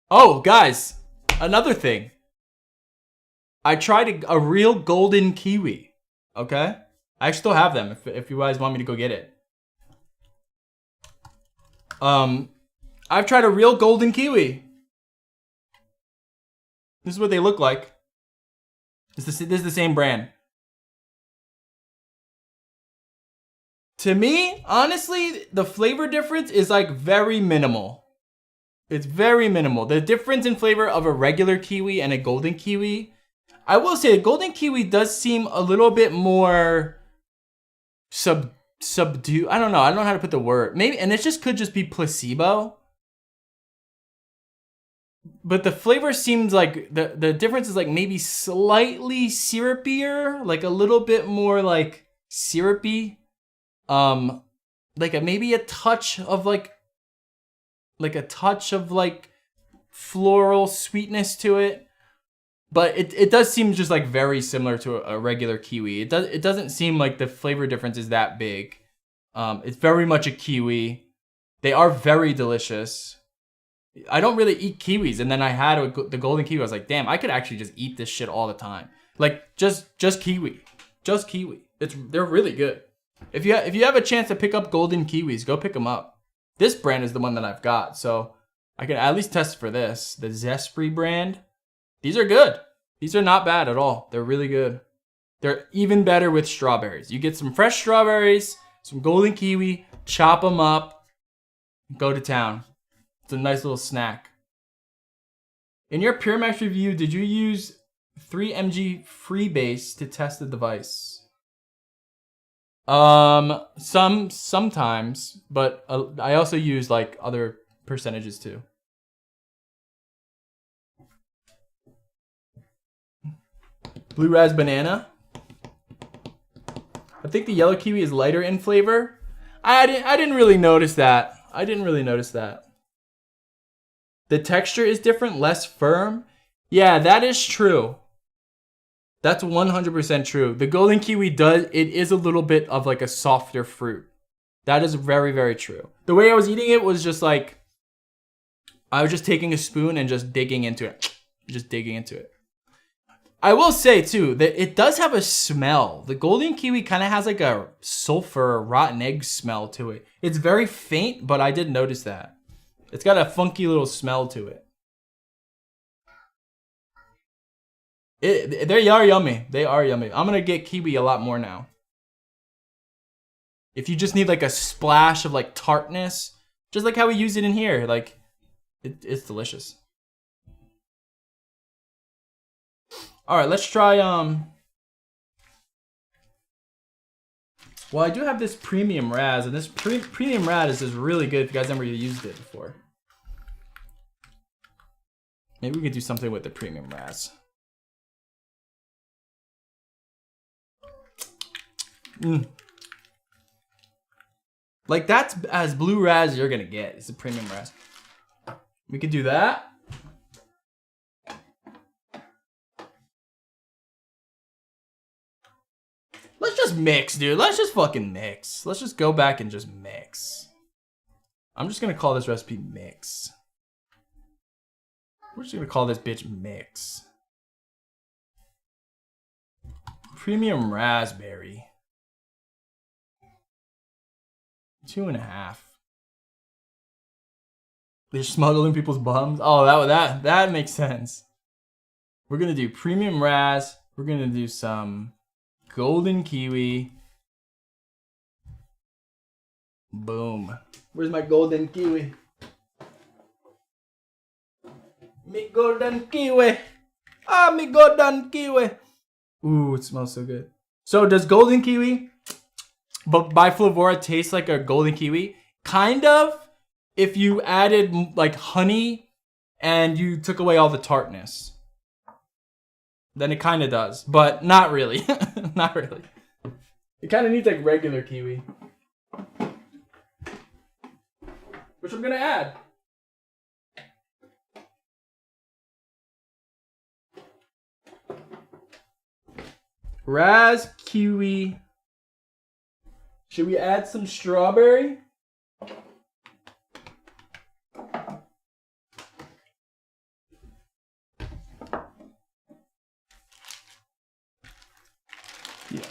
Oh, guys, another thing. I tried a real golden kiwi. Okay? I still have them if you guys want me to go get it. I've tried a real golden kiwi. This is what they look like. This is the same brand. To me, honestly, the flavor difference is like very minimal. It's very minimal. The difference in flavor of a regular kiwi and a golden kiwi, I will say a golden kiwi does seem a little bit more subdued. I don't know how to put the word. Maybe, and it just could just be placebo. But the flavor seems like the difference is like maybe slightly syrupier, like a little bit more like syrupy. Like maybe a touch of like a touch of like floral sweetness to it. But it does seem just like very similar to a regular kiwi. It doesn't seem like the flavor difference is that big. It's very much a kiwi. They are very delicious. I don't really eat kiwis, and then I had the golden kiwi. I was like, damn, I could actually just eat this shit all the time. Like just kiwi, just kiwi. They're really good. If you have a chance to pick up golden kiwis, go pick them up. This brand is the one that I've got, so I can at least test for this. The Zespri brand. These are good. These are not bad at all. They're really good. They're even better with strawberries. You get some fresh strawberries, some golden kiwi, chop them up, go to town. It's a nice little snack. In your Pure Max review, did you use 3mg freebase to test the device? Sometimes, but I also use like other percentages too. Blue Raz Banana. I think the yellow kiwi is lighter in flavor. I didn't really notice that. The texture is different, less firm. Yeah, that is true. That's 100% true. The golden kiwi it is a little bit of like a softer fruit. That is very, very true. The way I was eating it was just like, I was just taking a spoon and just digging into it. I will say too, that it does have a smell. The golden kiwi kind of has like a sulfur, rotten egg smell to it. It's very faint, but I did notice that. It's got a funky little smell to it. They are yummy. They are yummy. I'm gonna get kiwi a lot more now. If you just need like a splash of like tartness, just like how we use it in here, like it's delicious. All right, let's try well, I do have this premium Raz, and this premium Raz is really good if you guys never used it before. Maybe we could do something with the premium Raz. Like that's as blue Raz you're gonna get. It's a premium Raz. We could do that. Let's just mix, dude. Let's just fucking mix. Let's just go back and just mix. I'm just gonna call this recipe mix. We're just gonna call this bitch mix. Premium raspberry. 2.5. They're smuggling people's bums. Oh, that makes sense. We're gonna do premium Raz. We're gonna do some golden kiwi. Boom. Where's my golden kiwi? Me golden kiwi. Ah, me golden kiwi. Ooh, it smells so good. So does golden kiwi, but by Flavora, taste like a golden kiwi? Kind of. If you added like honey and you took away all the tartness, then it kind of does, but not really. Not really. It kind of needs like regular kiwi, which I'm gonna add. Raz kiwi. Should we add some strawberry? Yeah.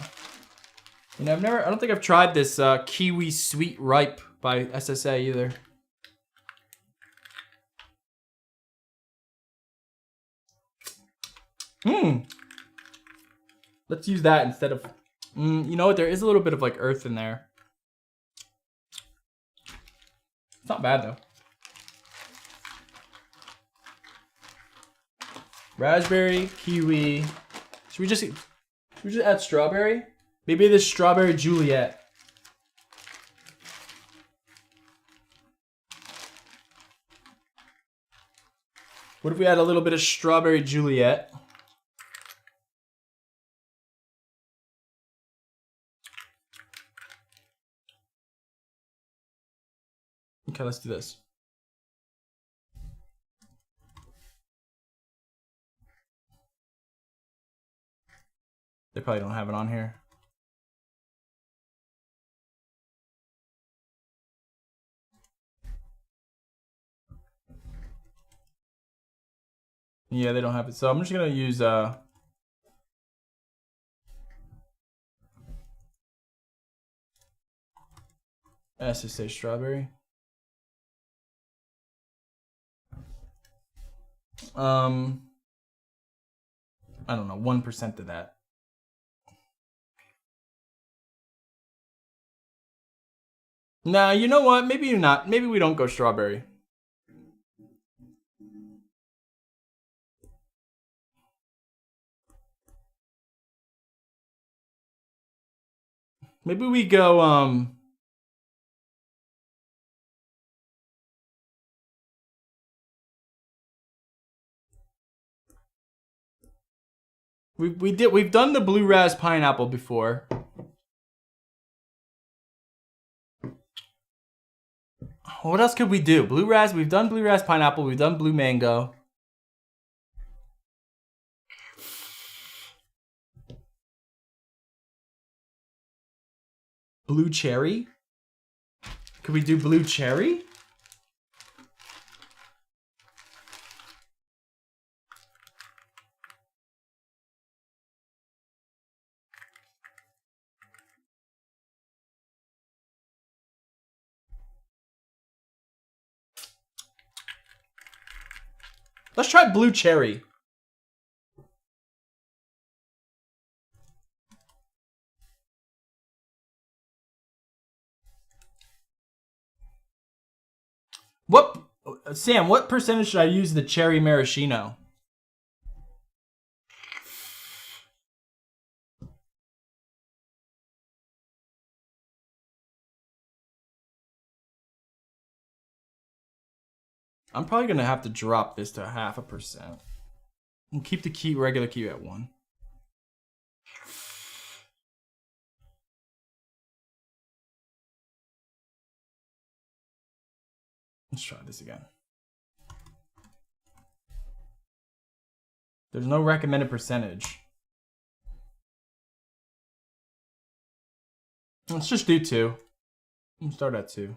You know, I don't think I've tried this kiwi sweet ripe by SSA either. Let's use that instead of, you know what? There is a little bit of like earth in there. It's not bad though. Raspberry, kiwi. Should we just add strawberry? Maybe this strawberry Juliet. What if we add a little bit of strawberry Juliet? Okay, let's do this. They probably don't have it on here. Yeah, they don't have it. So I'm just gonna use SSA strawberry. I don't know, 1% of that. Nah, you know what? Maybe not. Maybe we don't go strawberry. Maybe we go we've done the blue raz pineapple before. What else could we do? Blue raz, we've done blue raz pineapple, we've done blue mango. Blue cherry? Could we do blue cherry? Let's try blue cherry. Sam, what percentage should I use the cherry maraschino? I'm probably gonna have to drop this to 0.5%. And keep the regular kiwi at 1. Let's try this again. There's no recommended percentage. Let's just do 2. Let's start at 2.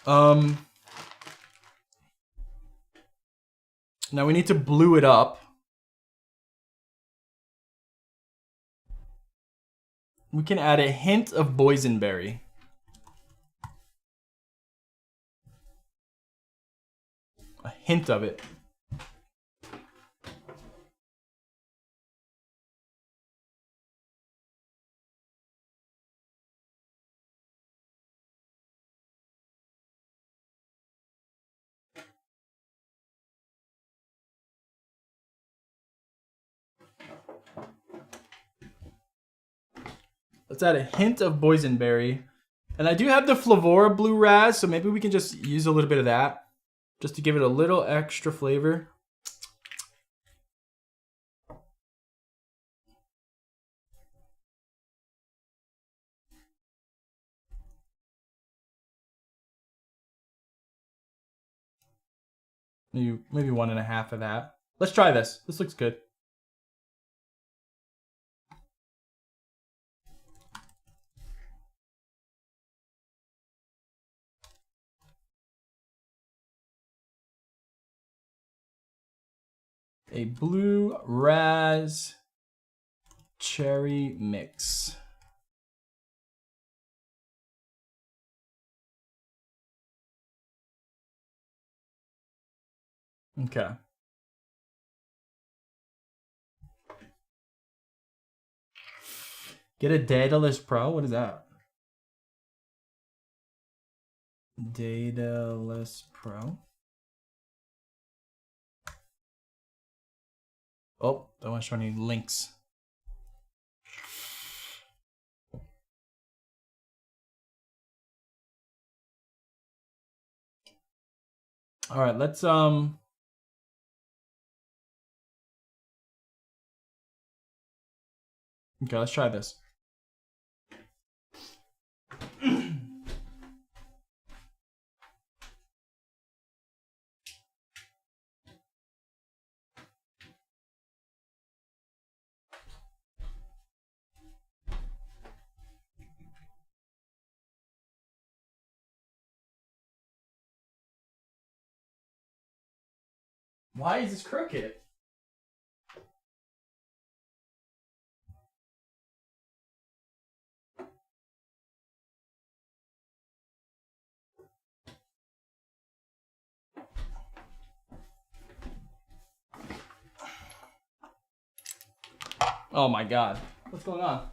Now we need to blue it up. We can add a hint of boysenberry. A hint of it. Let's add a hint of boysenberry. And I do have the Flavora Blue Raz, so maybe we can just use a little bit of that just to give it a little extra flavor. Maybe 1.5 of that. Let's try this. This looks good. A blue raz cherry mix. Okay. Get a Daedalus Pro? What is that? Daedalus Pro. Oh, don't want to show any links. All right, let's okay, let's try this. Why is this crooked? Oh my God. What's going on?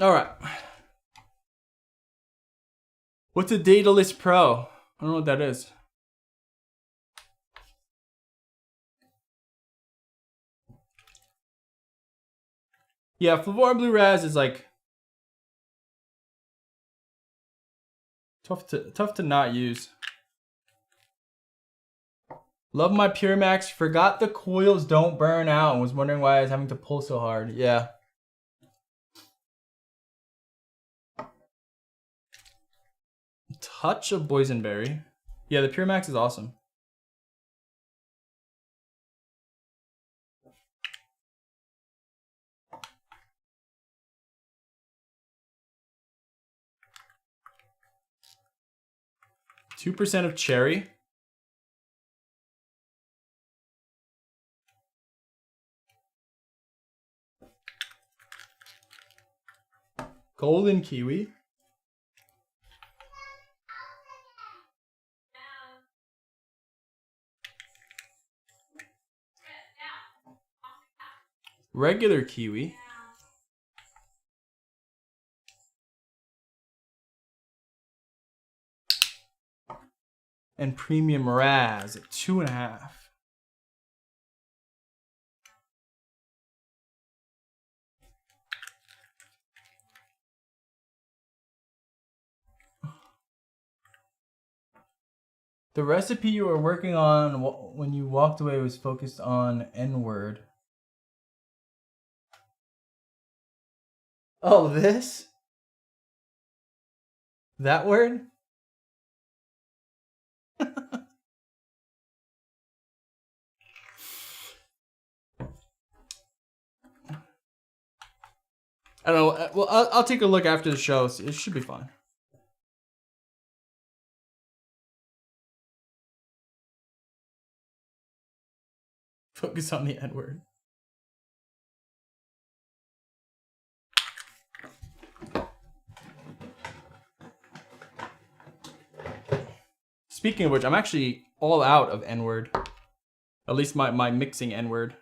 All right. What's a Daedalus Pro? I don't know what that is. Yeah, Flavora Blue Raz is like tough to not use. Love my Pure Max. Forgot the coils don't burn out and was wondering why I was having to pull so hard. Yeah. Touch of boysenberry. Yeah, the Pure Max is awesome. %2 of cherry. Golden kiwi. Regular kiwi. And premium raz at 2.5. The recipe you were working on when you walked away was focused on N-word. Oh, this? That word? I don't know. Well, I'll take a look after the show. It should be fine. Focus on the N-word. Speaking of which, I'm actually all out of N-word. At least my mixing N-word.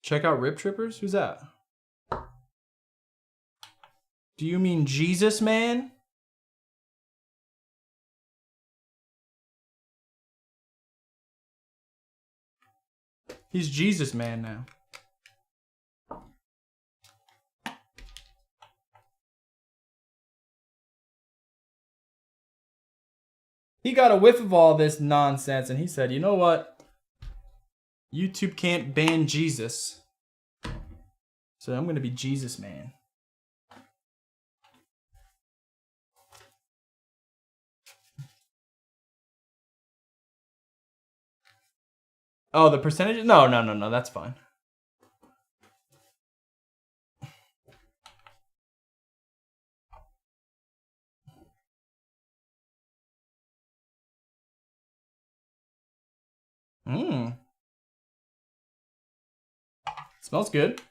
Check out Rip Trippers? Who's that? Do you mean Jesus Man? He's Jesus Man now. He got a whiff of all this nonsense and he said, you know what? YouTube can't ban Jesus. So I'm going to be Jesus Man. Oh, the percentage? No, that's fine. Smells good.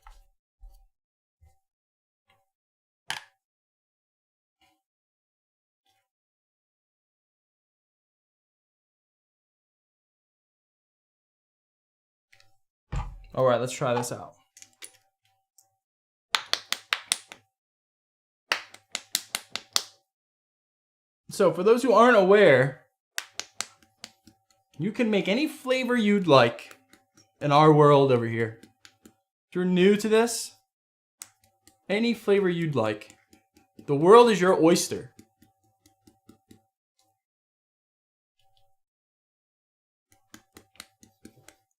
All right, let's try this out. So for those who aren't aware, you can make any flavor you'd like in our world over here. If you're new to this, any flavor you'd like. The world is your oyster.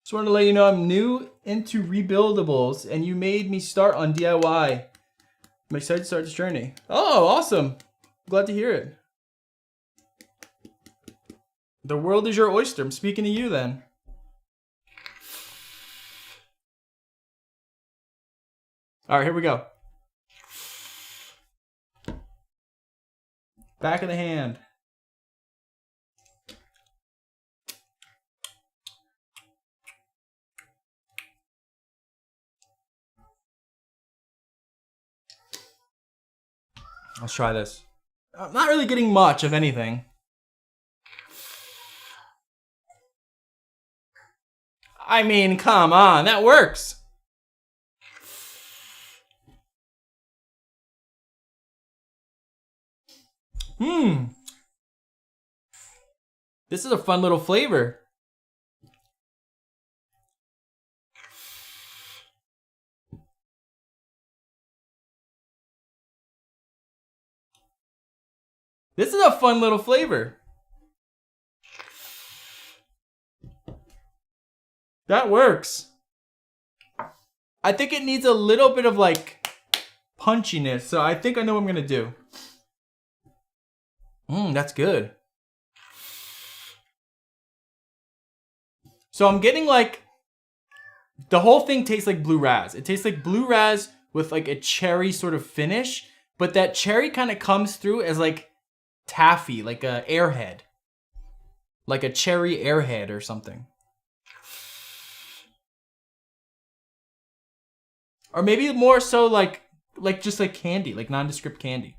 Just wanted to let you know I'm new into rebuildables and you made me start on DIY. I'm excited to start this journey. Oh, awesome. Glad to hear it. The world is your oyster. I'm speaking to you then. All right, here we go. Back of the hand. Let's try this. I'm not really getting much of anything. I mean, come on, that works. This is a fun little flavor. This is a fun little flavor. That works. I think it needs a little bit of like punchiness, so I think I know what I'm gonna do. That's good. So I'm getting like, the whole thing tastes like blue raz. It tastes like blue raz with like a cherry sort of finish, but that cherry kind of comes through as like taffy, like a airhead. Like a cherry airhead or something. Or maybe more so like just like candy, like nondescript candy.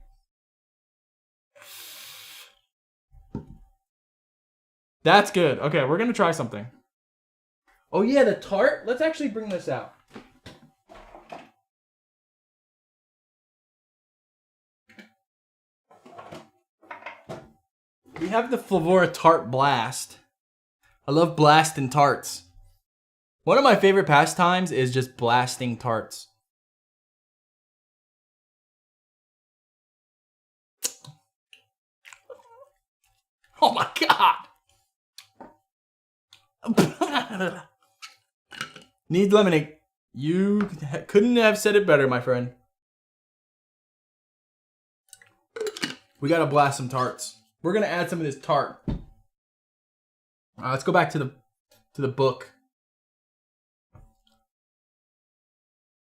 That's good. Okay, we're gonna try something. Oh yeah, the tart. Let's actually bring this out. We have the Flavora Tart Blast. I love blasting tarts. One of my favorite pastimes is just blasting tarts. Oh my God. Need lemonade. You couldn't have said it better, my friend. We gotta blast some tarts. We're gonna add some of this tart. Let's go back to the book.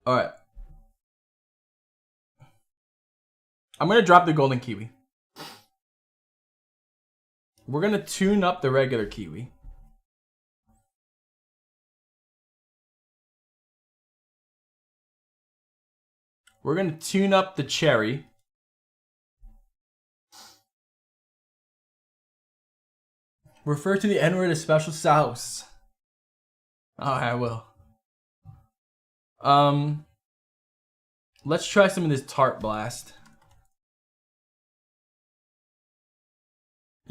All right. I'm gonna drop the golden kiwi. We're going to tune up the regular kiwi. We're going to tune up the cherry. Refer to the N-word as special sauce. Oh, I will. Let's try some of this tart blast.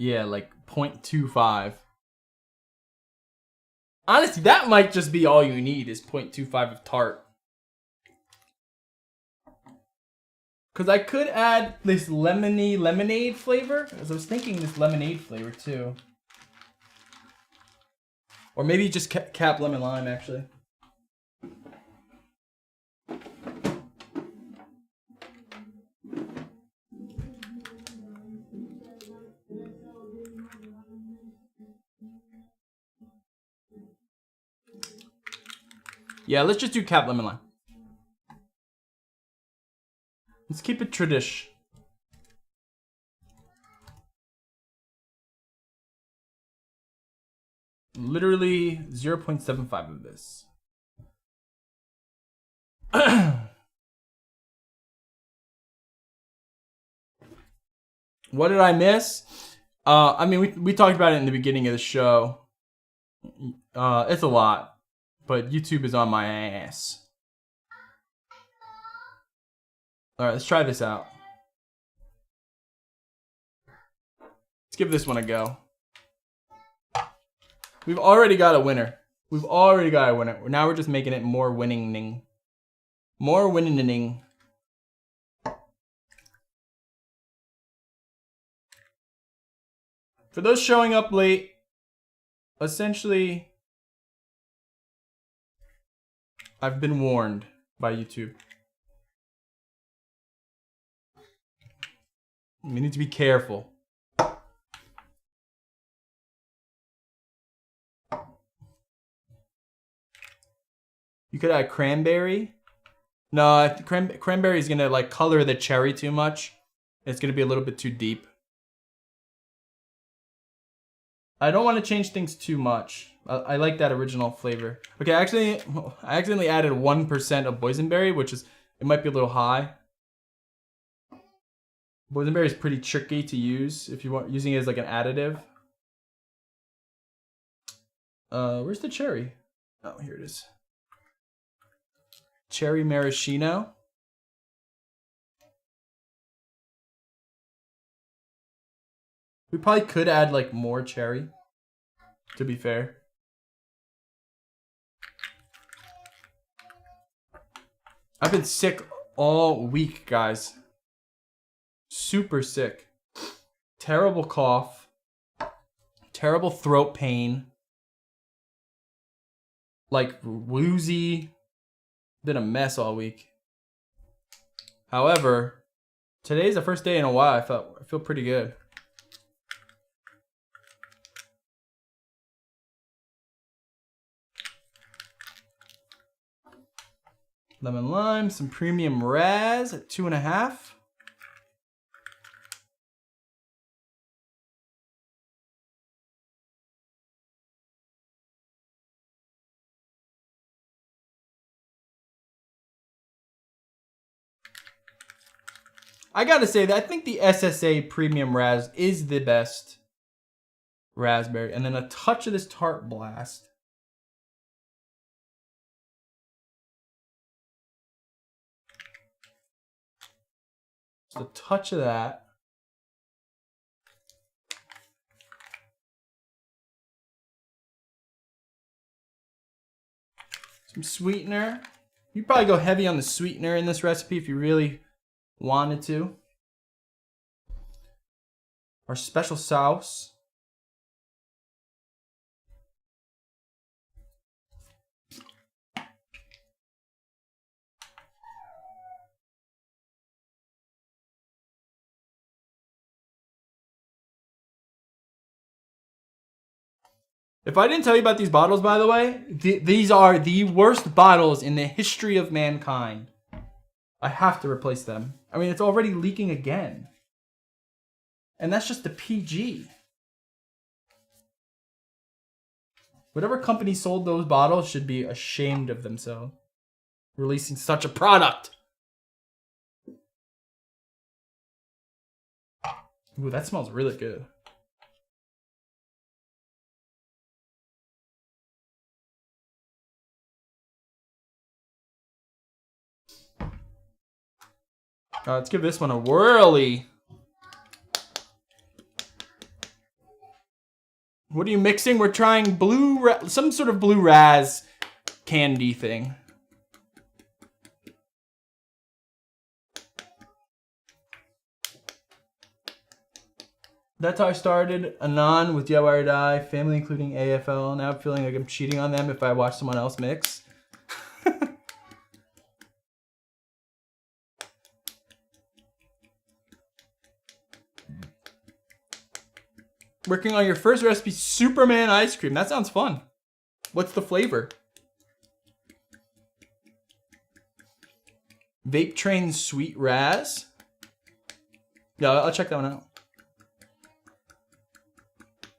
Yeah, like 0.25. Honestly, that might just be all you need is 0.25 of tart. Because I could add this lemony lemonade flavor. Because I was thinking this lemonade flavor too. Or maybe just cap lemon lime actually. Yeah, let's just do cap lemon lime. Let's keep it tradish. Literally 0.75 of this. What did I miss? I mean, we talked about it in the beginning of the show. It's a lot, but YouTube is on my ass. All right, let's try this out. Let's give this one a go. We've already got a winner. We've already got a winner. Now we're just making it more winning. More winning. For those showing up late, essentially, I've been warned by YouTube. We need to be careful. You could add cranberry. No, cranberry is gonna like color the cherry too much. It's gonna be a little bit too deep. I don't want to change things too much. I like that original flavor. Okay, actually, I accidentally added 1% of boysenberry, which is, it might be a little high. Boysenberry is pretty tricky to use if you want using it as like an additive. Where's the cherry? Oh, here it is. Cherry maraschino. We probably could add like more cherry, to be fair. I've been sick all week, guys. Super sick. Terrible cough. Terrible throat pain. Like woozy. Been a mess all week. However, today's the first day in a while I feel pretty good. Lemon lime, some premium raz at 2.5. I gotta say that I think the SSA premium raz is the best raspberry. And then a touch of this tart blast. Just a touch of that. Some sweetener. You'd probably go heavy on the sweetener in this recipe if you really wanted to. Our special sauce. If I didn't tell you about these bottles, by the way, these are the worst bottles in the history of mankind. I have to replace them. I mean, it's already leaking again. And that's just the PG. Whatever company sold those bottles should be ashamed of themselves. Releasing such a product. Ooh, that smells really good. Let's give this one a whirly. What are you mixing? We're trying some sort of blue raz candy thing. That's how I started Anon with DIYorDIE, family including AFL. Now I'm feeling like I'm cheating on them if I watch someone else mix. Working on your first recipe, Superman ice cream. That sounds fun. What's the flavor? Vape Train Sweet Raz. Yeah, I'll check that one out.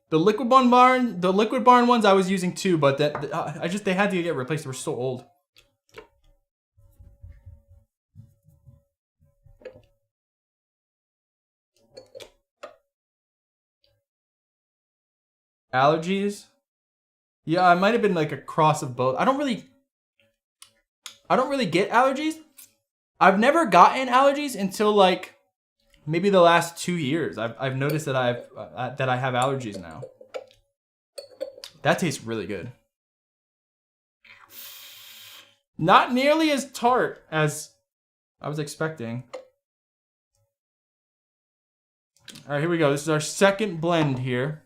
The Liquid Barn ones I was using too, but they had to get replaced. They were so old. Allergies? Yeah, I might have been like a cross of both. I don't really get allergies. I've never gotten allergies until like maybe the last 2 years. I've noticed that I have allergies now. That tastes really good. Not nearly as tart as I was expecting. All right, here we go. This is our second blend here.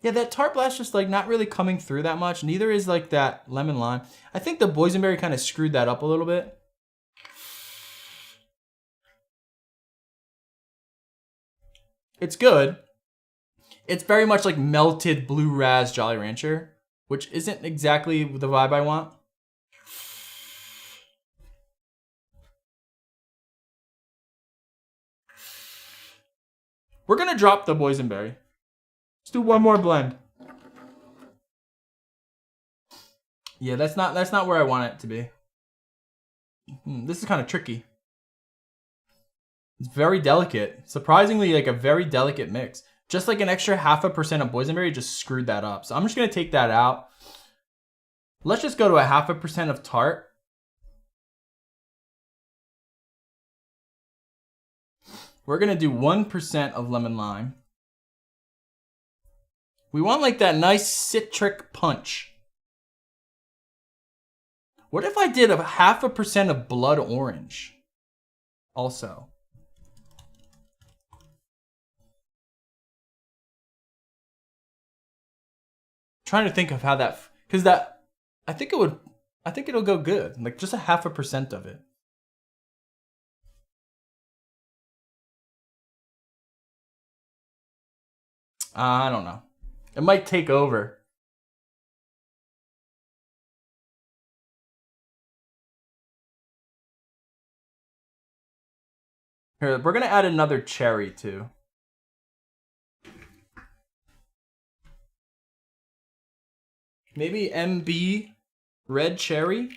Yeah, that tart blast just like not really coming through that much. Neither is like that lemon lime. I think the boysenberry kind of screwed that up a little bit. It's good. It's very much like melted blue raz Jolly Rancher, which isn't exactly the vibe I want. We're gonna drop the boysenberry. Let's do one more blend. Yeah, that's not where I want it to be. This is kind of tricky. It's very delicate. Surprisingly, like a very delicate mix. Just like an extra 0.5% of boysenberry just screwed that up. So I'm just gonna take that out. Let's just go to a 0.5% of tart. We're gonna do 1% of lemon lime. We want like that nice citric punch. What if I did a 0.5% of blood orange also? Trying to think of how that, because that, I think it'll go good. Like just a 0.5% of it. I don't know. It might take over. Here, we're gonna add another cherry too. Maybe MB red cherry.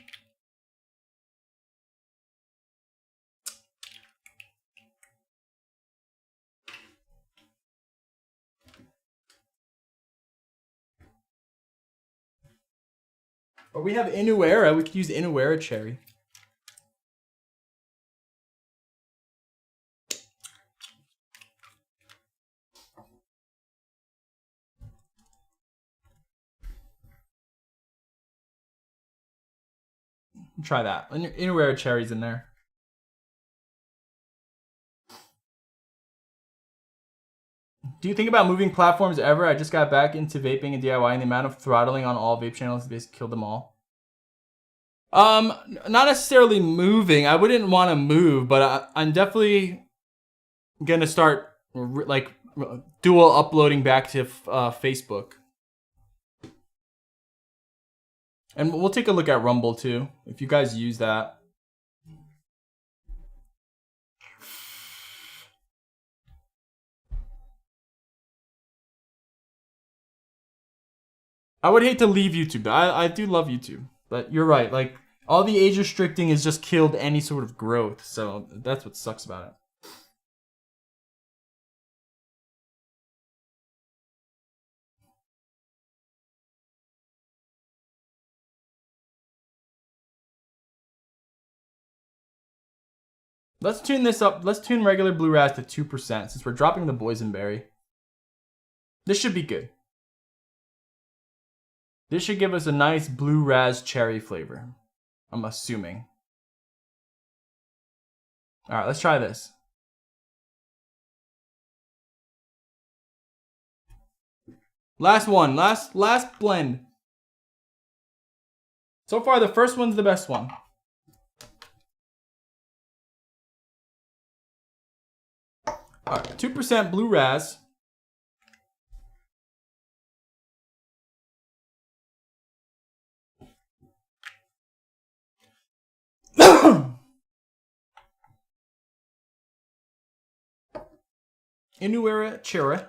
Or we have Inuera. We could use Inuera cherry. Try that. Inuera cherries in there. Do you think about moving platforms ever? I just got back into vaping and DIY, and the amount of throttling on all vape channels basically killed them all. Not necessarily moving. I wouldn't want to move, but I'm definitely gonna start like dual uploading back to Facebook. And we'll take a look at Rumble too, if you guys use that. I would hate to leave YouTube. I do love YouTube, but you're right. Like, all the age restricting has just killed any sort of growth. So that's what sucks about it. Let's tune this up. Let's tune regular blue raz to 2% since we're dropping the boysenberry. This should be good. This should give us a nice blue raz cherry flavor. I'm assuming. All right, let's try this. Last one, last blend. So far, the first one's the best one. All right, 2% blue raz. Inuera Chera,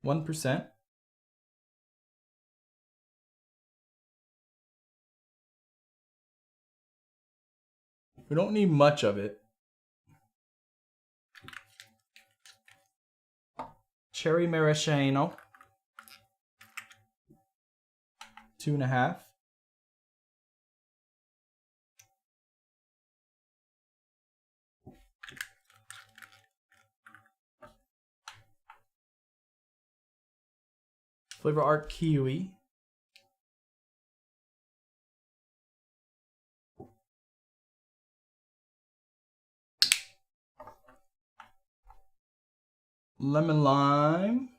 1%. We don't need much of it. Cherry Maraschino, 2.5. Flavor Art Kiwi. Lemon Lime.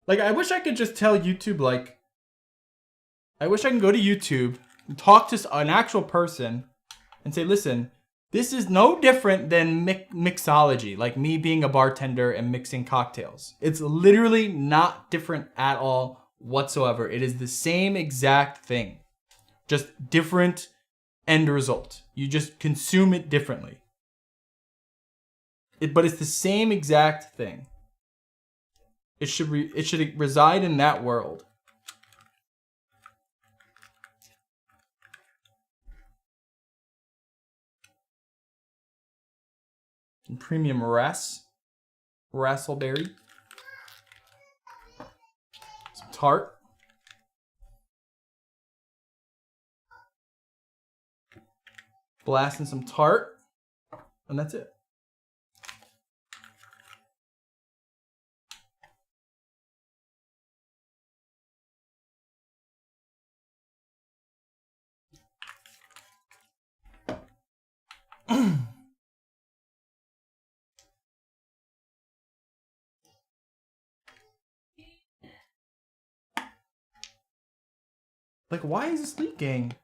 Like, I wish I could just tell YouTube, like, I wish I can go to YouTube and talk to an actual person and say, listen, this is no different than mixology, like me being a bartender and mixing cocktails. It's literally not different at all whatsoever. It is the same exact thing, just different end result. You just consume it differently. But it's the same exact thing. It should reside in that world. And premium raspberry, some tart, blasting some tart, and that's it. Like, why is this leaking?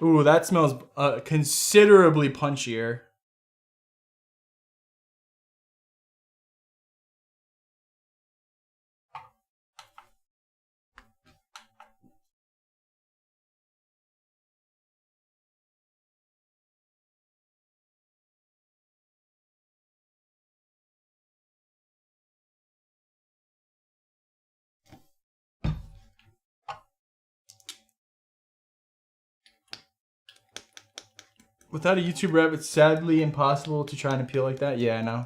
Ooh, that smells considerably punchier. Without a YouTube rep, it's sadly impossible to try and appeal like that. Yeah, I know.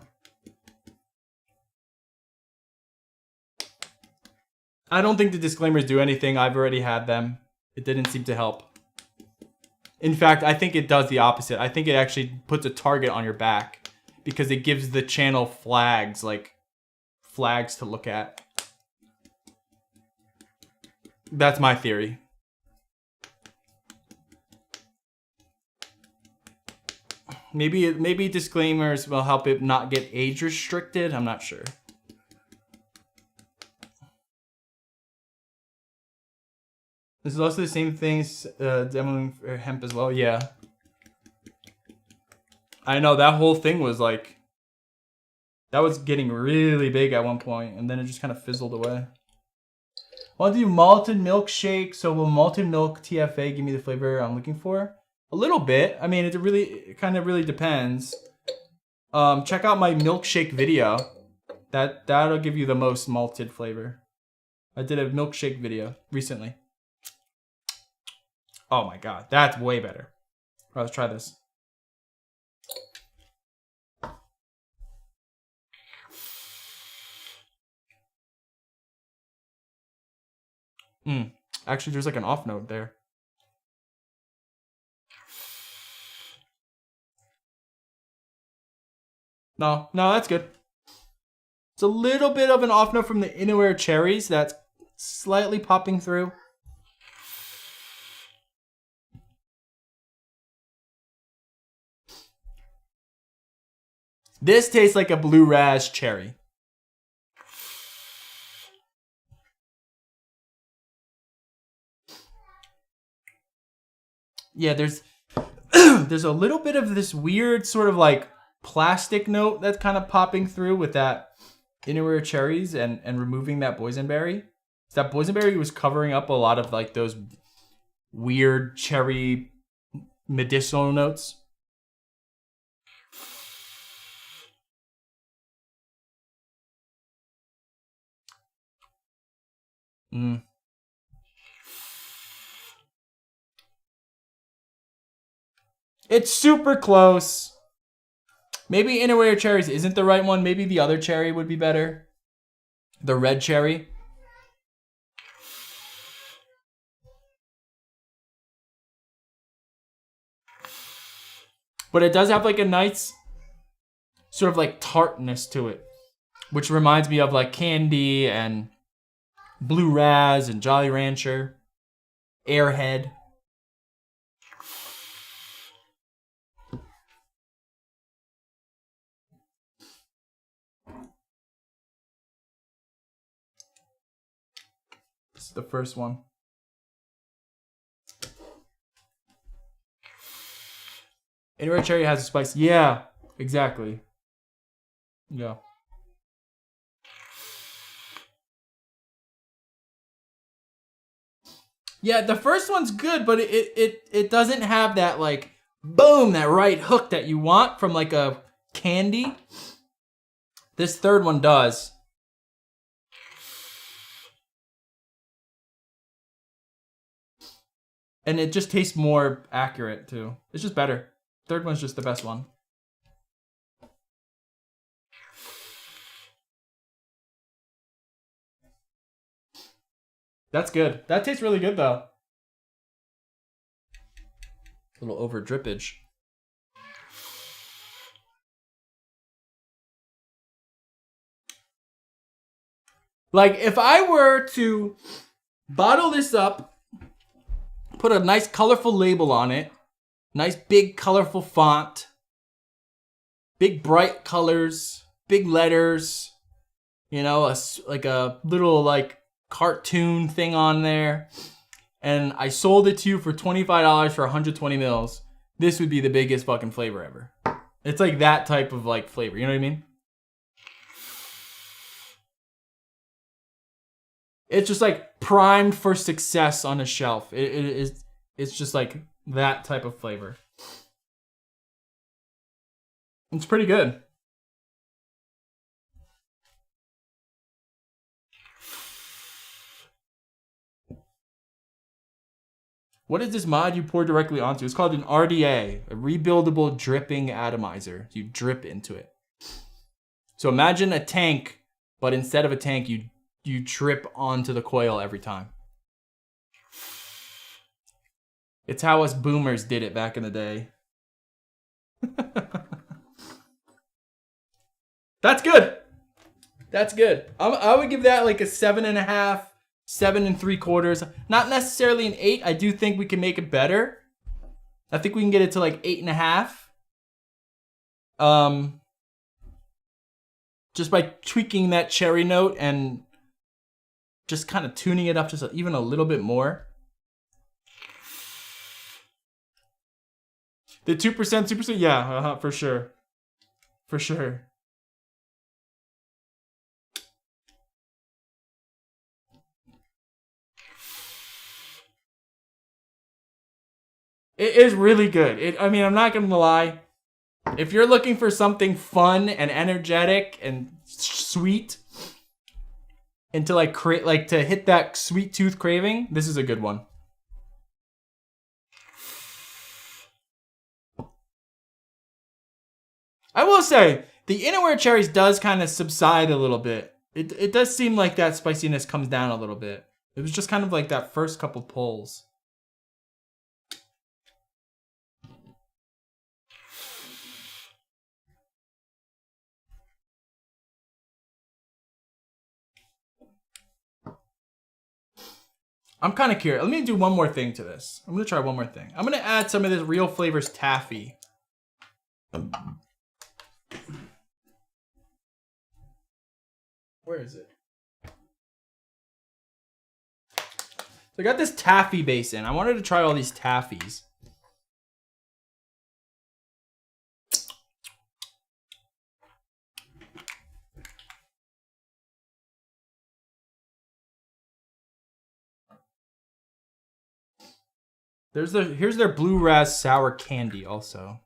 I don't think the disclaimers do anything. I've already had them. It didn't seem to help. In fact, I think it does the opposite. I think it actually puts a target on your back because it gives the channel flags, like flags to look at. That's my theory. Maybe disclaimers will help it not get age restricted. I'm not sure. This is also the same thing demoing for hemp as well. Yeah. I know that whole thing was like, that was getting really big at one point, and then it just kind of fizzled away. I want to do malted milkshake. So will malted milk TFA give me the flavor I'm looking for? A little bit. I mean, it kind of really depends. Check out my milkshake video. That'll give you the most malted flavor. I did a milkshake video recently. Oh my god, that's way better. All right, let's try this. Actually, there's like an off note there. No, that's good. It's a little bit of an off note from the Inner cherries that's slightly popping through. This tastes like a blue raz cherry. Yeah, there's there's a little bit of this weird sort of like plastic note that's kind of popping through with that Inner cherries and removing that boysenberry. So that boysenberry was covering up a lot of like those weird cherry medicinal notes. It's super close. Maybe Inner cherries isn't the right one. Maybe the other cherry would be better. The red cherry. But it does have like a nice sort of like tartness to it, which reminds me of like candy and Blue Raz and Jolly Rancher, Airhead. This is the first one. Inner cherry has a spice. Yeah, exactly. Yeah. Yeah, the first one's good, but it doesn't have that like boom, that right hook that you want from like a candy. This third one does. And it just tastes more accurate too. It's just better. Third one's just the best one. That's good. That tastes really good though. A little over drippage. Like if I were to bottle this up, put a nice colorful label on it, nice big colorful font, big bright colors, big letters, you know, like a little like cartoon thing on there, and I sold it to you for $25 for 120 mils, this would be the biggest fucking flavor ever. It's like that type of like flavor, you know what I mean? It's just like primed for success on a shelf. It's just like that type of flavor. It's pretty good. What is this mod you pour directly onto? It's called an RDA, a rebuildable dripping atomizer. You drip into it. So imagine a tank, but instead of a tank, you drip onto the coil every time. It's how us boomers did it back in the day. That's good. That's good. I would give that like a 7.5, 7 3/4. Not necessarily an 8. I do think we can make it better. I think we can get it to like 8.5. Just by tweaking that cherry note and just kind of tuning it up just even a little bit more. The 2%, 2%, yeah, for sure. For sure. It is really good. I mean, I'm not gonna lie. If you're looking for something fun and energetic and sweet, and to like to hit that sweet tooth craving, this is a good one. I will say, the Innerwear cherries does kind of subside a little bit. It does seem like that spiciness comes down a little bit. It was just kind of like that first couple pulls. I'm kind of curious. Let me do one more thing to this. I'm going to try one more thing. I'm going to add some of this Real Flavors taffy. Where is it? So I got this taffy base in. I wanted to try all these taffies. Here's their blue ras sour candy also.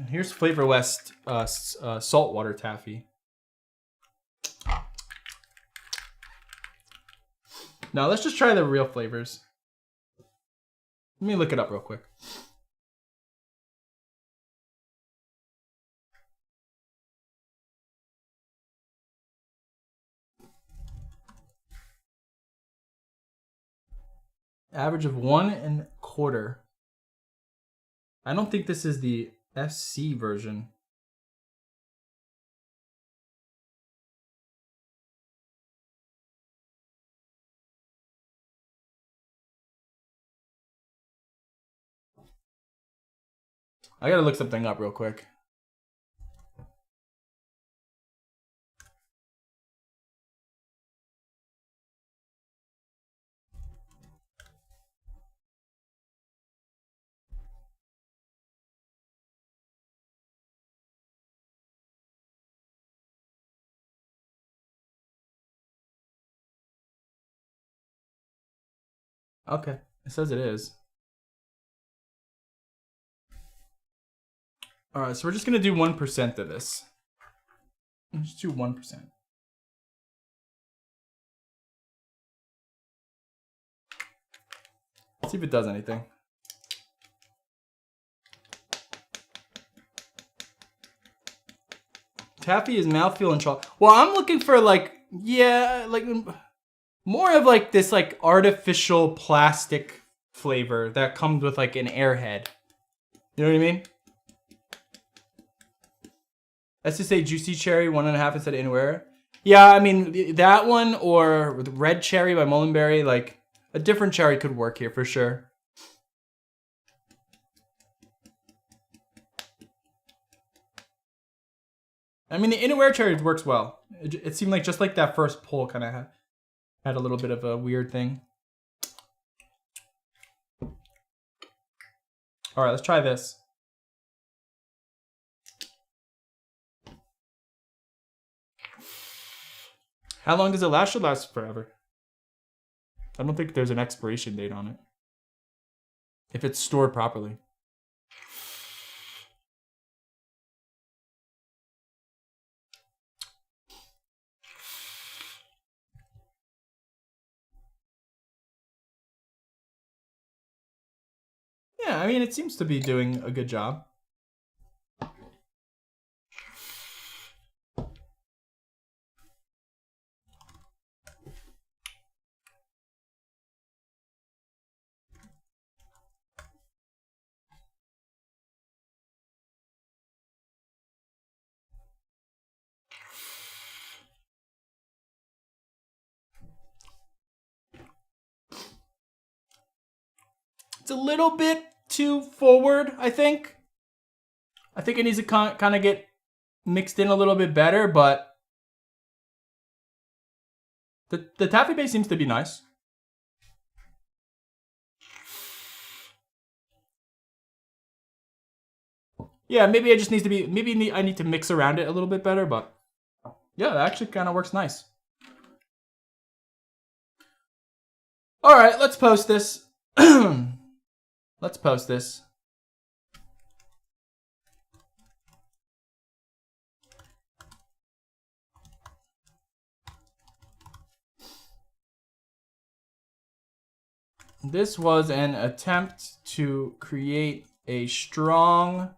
Here's Flavor West saltwater taffy. Now let's just try the Real Flavors. Let me look it up real quick. Average of 1.25. I don't think this is the SC version. I gotta look something up real quick. Okay, it says it is. All right, so we're just gonna do 1% of this. Let's do 1%. Let's see if it does anything. Taffy is mouthfeel and chocolate. Well, I'm looking for like, yeah, like more of like this like artificial plastic flavor that comes with like an airhead. You know what I mean? SSA Juicy Cherry, 1.5 instead of Innerwear. Yeah, I mean, that one or Red Cherry by Mullenberry, like a different cherry could work here for sure. I mean, the Innerwear cherry works well. It seemed like just like that first pull kind of had a little bit of a weird thing. All right, let's try this. How long does it last? Should last forever. I don't think there's an expiration date on it. If it's stored properly. Yeah, I mean, it seems to be doing a good job. It's a little bit too forward, I think. I think it needs to kind of get mixed in a little bit better, but the taffy base seems to be nice. Yeah, maybe it just needs to be, maybe I need to mix around it a little bit better, but yeah, that actually kind of works nice. All right, let's post this. Let's post this. This was an attempt to create a strong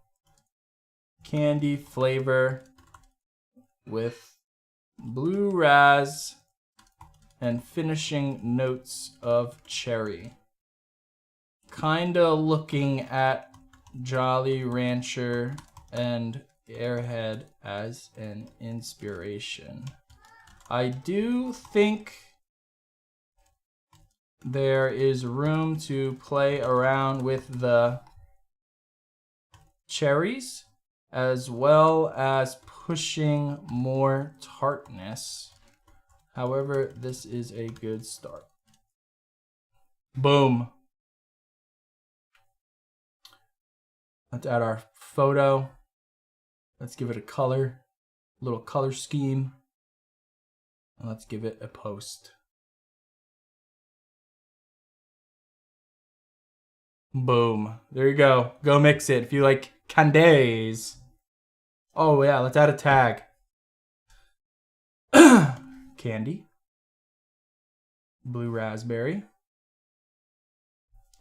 candy flavor with blue raz and finishing notes of cherry. Kinda looking at Jolly Rancher and Airhead as an inspiration. I do think there is room to play around with the cherries as well as pushing more tartness. However, this is a good start. Boom. Let's add our photo. Let's give it a color, little color scheme. And let's give it a post. Boom. There you go. Go mix it if you like candies. Oh yeah, let's add a tag. Candy. Blue raspberry.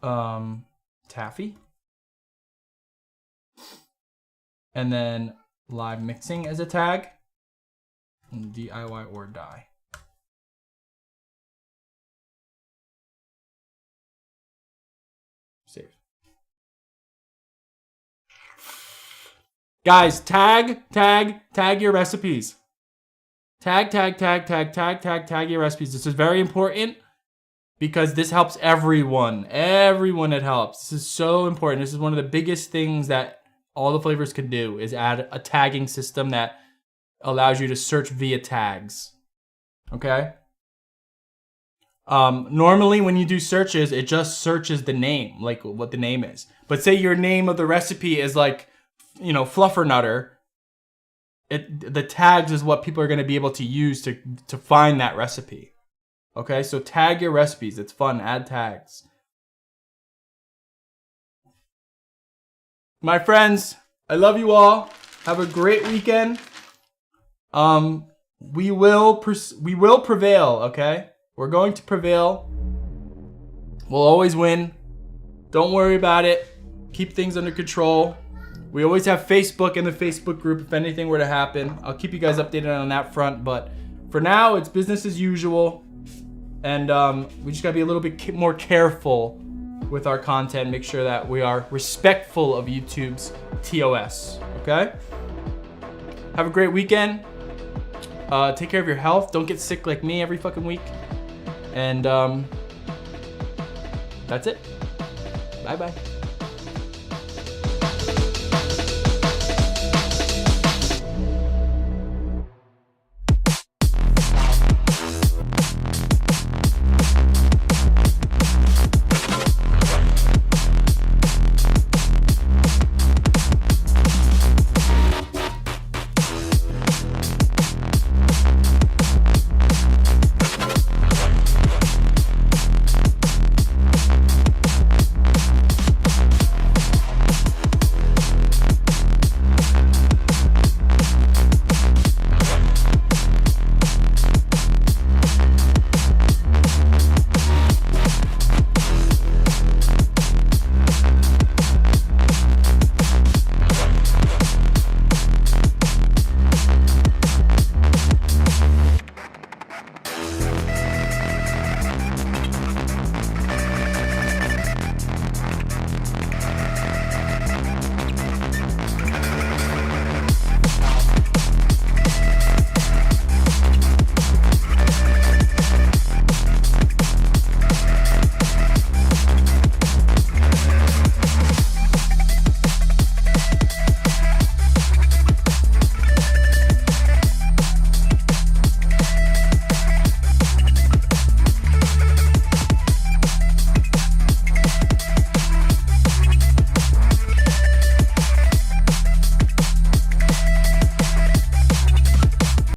Taffy. And then live mixing as a tag. And DIY or die. Save. Guys, tag your recipes. Tag your recipes. This is very important because this helps everyone. Everyone it helps. This is so important. This is one of the biggest things that all the flavors can do is add a tagging system that allows you to search via tags. Okay? Normally when you do searches, it just searches the name, like what the name is. But say your name of the recipe is like, you know, Fluffernutter. The tags is what people are going to be able to use to find that recipe. Okay, so tag your recipes. It's fun. Add tags. My friends, I love you all. Have a great weekend. We will prevail. Okay, we're going to prevail. We'll always win. Don't worry about it. Keep things under control. We always have Facebook in the Facebook group if anything were to happen. I'll keep you guys updated on that front. But for now, it's business as usual. And we just got to be a little bit more careful with our content. Make sure that we are respectful of YouTube's TOS. Okay? Have a great weekend. Take care of your health. Don't get sick like me every fucking week. And that's it. Bye-bye.